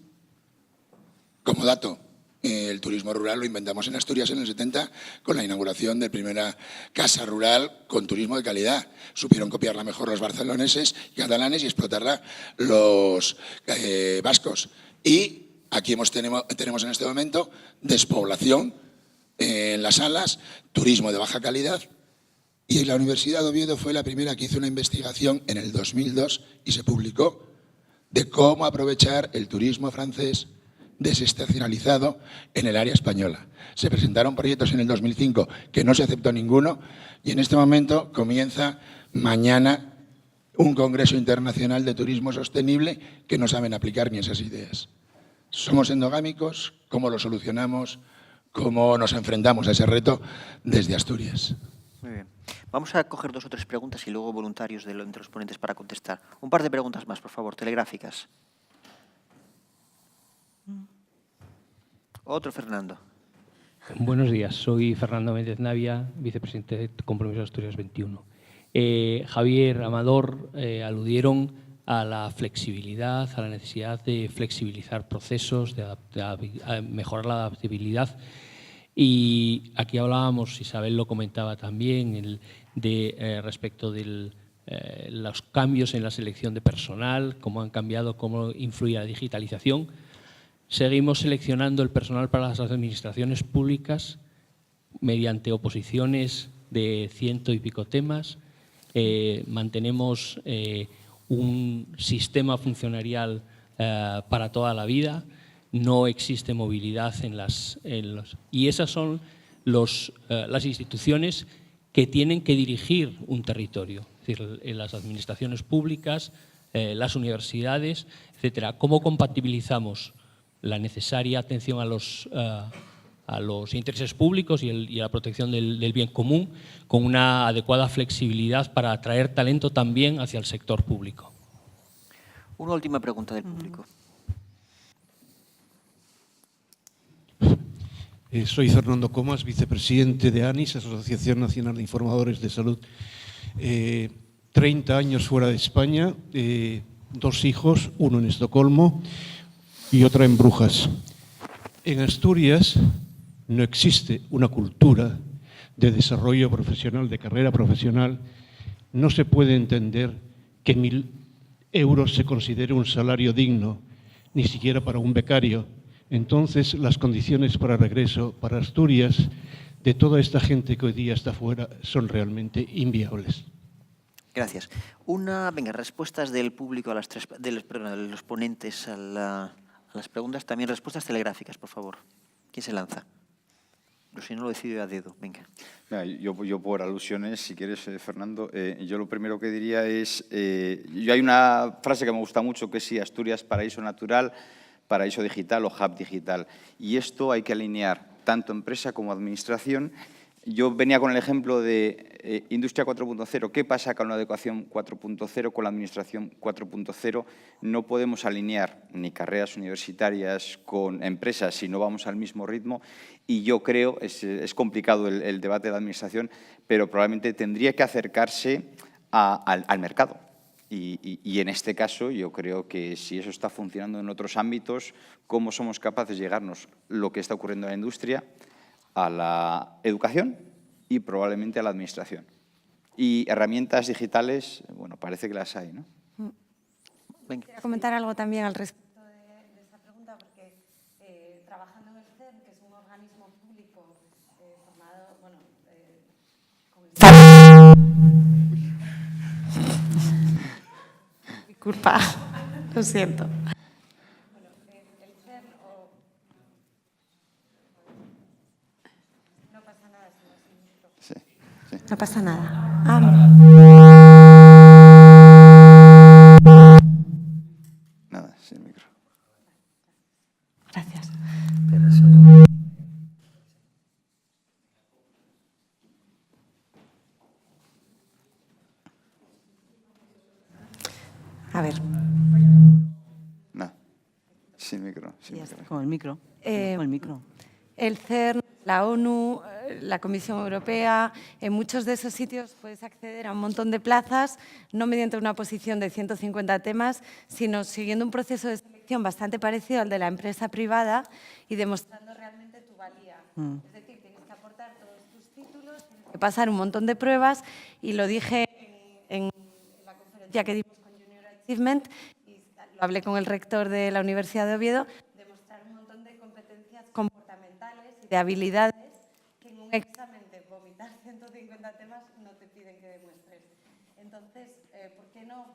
Como dato, el turismo rural lo inventamos en Asturias en el 70 con la inauguración de primera casa rural con turismo de calidad. Supieron copiarla mejor los barceloneses y catalanes y explotarla los vascos. Y aquí tenemos en este momento despoblación en las salas, turismo de baja calidad. Y la Universidad de Oviedo fue la primera que hizo una investigación en el 2002 y se publicó de cómo aprovechar el turismo francés desestacionalizado en el área española. Se presentaron proyectos en el 2005 que no se aceptó ninguno y en este momento comienza mañana un congreso internacional de turismo sostenible que no saben aplicar ni esas ideas. ¿Somos endogámicos? ¿Cómo lo solucionamos? ¿Cómo nos enfrentamos a ese reto desde Asturias? Muy bien. Vamos a coger 2 o 3 preguntas y luego voluntarios entre los ponentes para contestar. Un par de preguntas más, por favor, telegráficas. Otro Fernando. Buenos días, soy Fernando Méndez Navia, vicepresidente de Compromiso de Asturias 21. Javier, Amador aludieron a la flexibilidad, a la necesidad de flexibilizar procesos, de mejorar la adaptabilidad. Y aquí hablábamos, Isabel lo comentaba también, respecto de los cambios en la selección de personal, cómo han cambiado, cómo influye la digitalización. Seguimos seleccionando el personal para las administraciones públicas mediante oposiciones de 100 y pico temas. Mantenemos un sistema funcionarial para toda la vida. No existe movilidad y esas son las instituciones que tienen que dirigir un territorio, es decir, las administraciones públicas, las universidades, etcétera. ¿Cómo compatibilizamos la necesaria atención a los intereses públicos y a la protección del bien común con una adecuada flexibilidad para atraer talento también hacia el sector público? Una última pregunta del público. Soy Fernando Comas, vicepresidente de ANIS, Asociación Nacional de Informadores de Salud. 30 años fuera de España, 2 hijos, uno en Estocolmo y otra en Brujas. En Asturias no existe una cultura de desarrollo profesional, de carrera profesional. No se puede entender que 1.000 euros se considere un salario digno, ni siquiera para un becario. Entonces, las condiciones para regreso para Asturias de toda esta gente que hoy día está fuera son realmente inviables. Gracias. Venga, respuestas del público a de los ponentes a las preguntas, también respuestas telegráficas, por favor. ¿Quién se lanza? Pero si no lo decido a dedo, venga. Mira, yo por alusiones, si quieres, Fernando, yo lo primero que diría es, hay una frase que me gusta mucho, que es si Asturias paraíso natural, paraíso digital o hub digital. Y esto hay que alinear tanto empresa como administración. Yo venía con el ejemplo de Industria 4.0. ¿Qué pasa con la adecuación 4.0, con la administración 4.0? No podemos alinear ni carreras universitarias con empresas si no vamos al mismo ritmo. Y yo creo, es complicado el debate de la administración, pero probablemente tendría que acercarse al mercado. Y en este caso yo creo que si eso está funcionando en otros ámbitos, ¿cómo somos capaces de llegarnos lo que está ocurriendo en la industria, a la educación y probablemente a la administración? Y herramientas digitales, bueno, parece que las hay, ¿no? Venga. Quería comentar algo también al respecto de esta pregunta, porque trabajando en el CERN, que es un organismo público formado, bueno, Disculpa, lo siento. Bueno, el CERN no pasa nada si no es un micro. Sí, sí. No pasa nada. Nada, sin micro. Gracias. A ver. No, sin micro. Sin micro. Con el micro. Con el micro. El CERN, la ONU, la Comisión Europea, en muchos de esos sitios puedes acceder a un montón de plazas, no mediante una oposición de 150 temas, sino siguiendo un proceso de selección bastante parecido al de la empresa privada y demostrando realmente tu valía. Es decir, tienes que aportar todos tus títulos, tienes que pasar un montón de pruebas, y lo dije en la conferencia que dimos con Junior Achievement, y lo hablé con el rector de la Universidad de Oviedo, demostrar un montón de competencias comportamentales y de habilidades que en un examen de vomitar 150 temas no te piden que demuestres. Entonces, ¿por qué no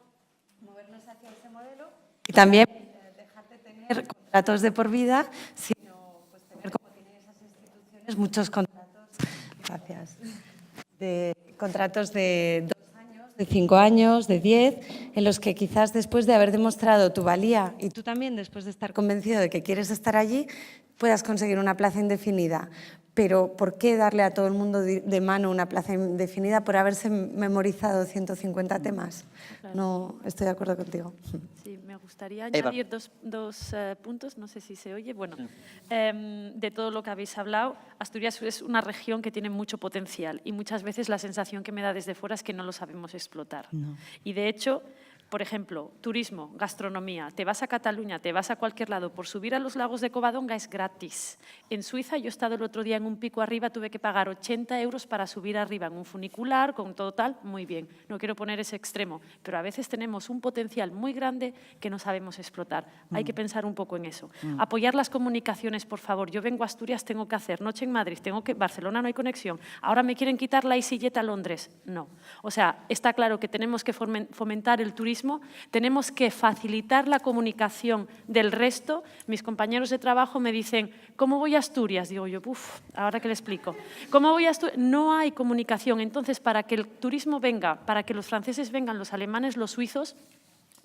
movernos hacia ese modelo? Y también dejar de tener contratos de por vida, sino pues, tener, como tienen esas instituciones, muchos contratos, gracias, de contratos de 2 años, de 5 años, de 10, en los que quizás después de haber demostrado tu valía y tú también después de estar convencido de que quieres estar allí, puedas conseguir una plaza indefinida. Pero ¿por qué darle a todo el mundo de mano una plaza indefinida por haberse memorizado 150 temas? Claro. No estoy de acuerdo contigo. Sí, me gustaría añadir dos puntos, no sé si se oye. Bueno, de todo lo que habéis hablado, Asturias es una región que tiene mucho potencial y muchas veces la sensación que me da desde fuera es que no lo sabemos explotar. No. Y de hecho, por ejemplo, turismo, gastronomía, te vas a Cataluña, te vas a cualquier lado, por subir a los lagos de Covadonga es gratis. En Suiza, yo he estado el otro día en un pico arriba, tuve que pagar 80 € para subir arriba en un funicular, con todo tal, muy bien. No quiero poner ese extremo, pero a veces tenemos un potencial muy grande que no sabemos explotar. Hay que pensar un poco en eso. Apoyar las comunicaciones, por favor. Yo vengo a Asturias, tengo que hacer noche en Madrid, Barcelona no hay conexión. Ahora me quieren quitar la EasyJet a Londres. No. O sea, está claro que tenemos que fomentar el turismo, tenemos que facilitar la comunicación del resto. Mis compañeros de trabajo me dicen, ¿cómo voy a Asturias? Digo yo, ahora que le explico. ¿Cómo voy a Asturias? No hay comunicación. Entonces, para que el turismo venga, para que los franceses vengan, los alemanes, los suizos,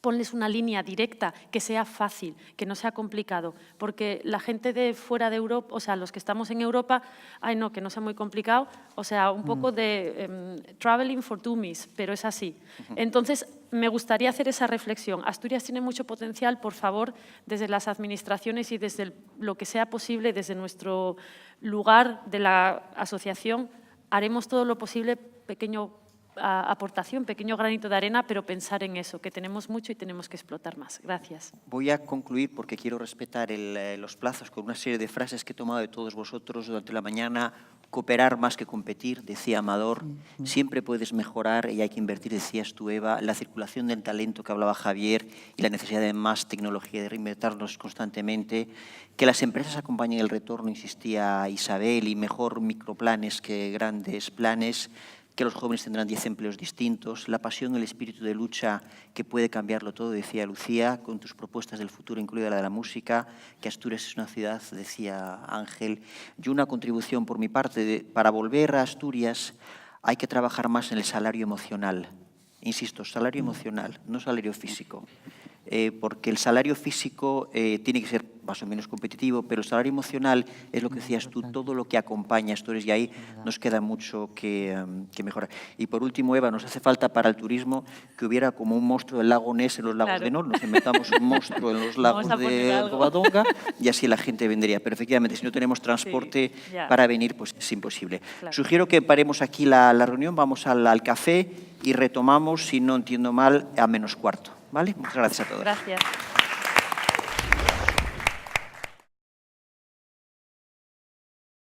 ponles una línea directa, que sea fácil, que no sea complicado, porque la gente de fuera de Europa, o sea, los que estamos en Europa, ay no, que no sea muy complicado, o sea, un poco de traveling for dummies, pero es así. Entonces, me gustaría hacer esa reflexión. Asturias tiene mucho potencial, por favor, desde las administraciones y desde lo que sea posible, desde nuestro lugar de la asociación, haremos todo lo posible, pequeño aportación, pequeño granito de arena, pero pensar en eso, que tenemos mucho y tenemos que explotar más. Gracias. Voy a concluir porque quiero respetar los plazos con una serie de frases que he tomado de todos vosotros durante la mañana. Cooperar más que competir, decía Amador. Siempre puedes mejorar y hay que invertir, decías tú, Eva. La circulación del talento que hablaba Javier y la necesidad de más tecnología, de reinventarnos constantemente. Que las empresas acompañen el retorno, insistía Isabel, y mejor microplanes que grandes planes. Que los jóvenes tendrán 10 empleos distintos, la pasión, el espíritu de lucha que puede cambiarlo todo, decía Lucía, con tus propuestas del futuro, incluida la de la música, que Asturias es una ciudad, decía Ángel, y una contribución por mi parte, para volver a Asturias hay que trabajar más en el salario emocional. Insisto, salario emocional, no salario físico. Porque el salario físico tiene que ser más o menos competitivo, pero el salario emocional es lo que decías tú, todo lo que acompaña a Asturias, y ahí nos queda mucho que mejorar. Y por último, Eva, nos hace falta para el turismo que hubiera como un monstruo del lago Ness en los lagos de Nor, nos inventamos un monstruo en los lagos de Covadonga y así la gente vendría. Pero efectivamente, si no tenemos transporte para venir, pues es imposible. Sugiero que paremos aquí la reunión, vamos al café y retomamos, si no entiendo mal, a -15. ¿Vale? Muchas gracias a todos. Gracias.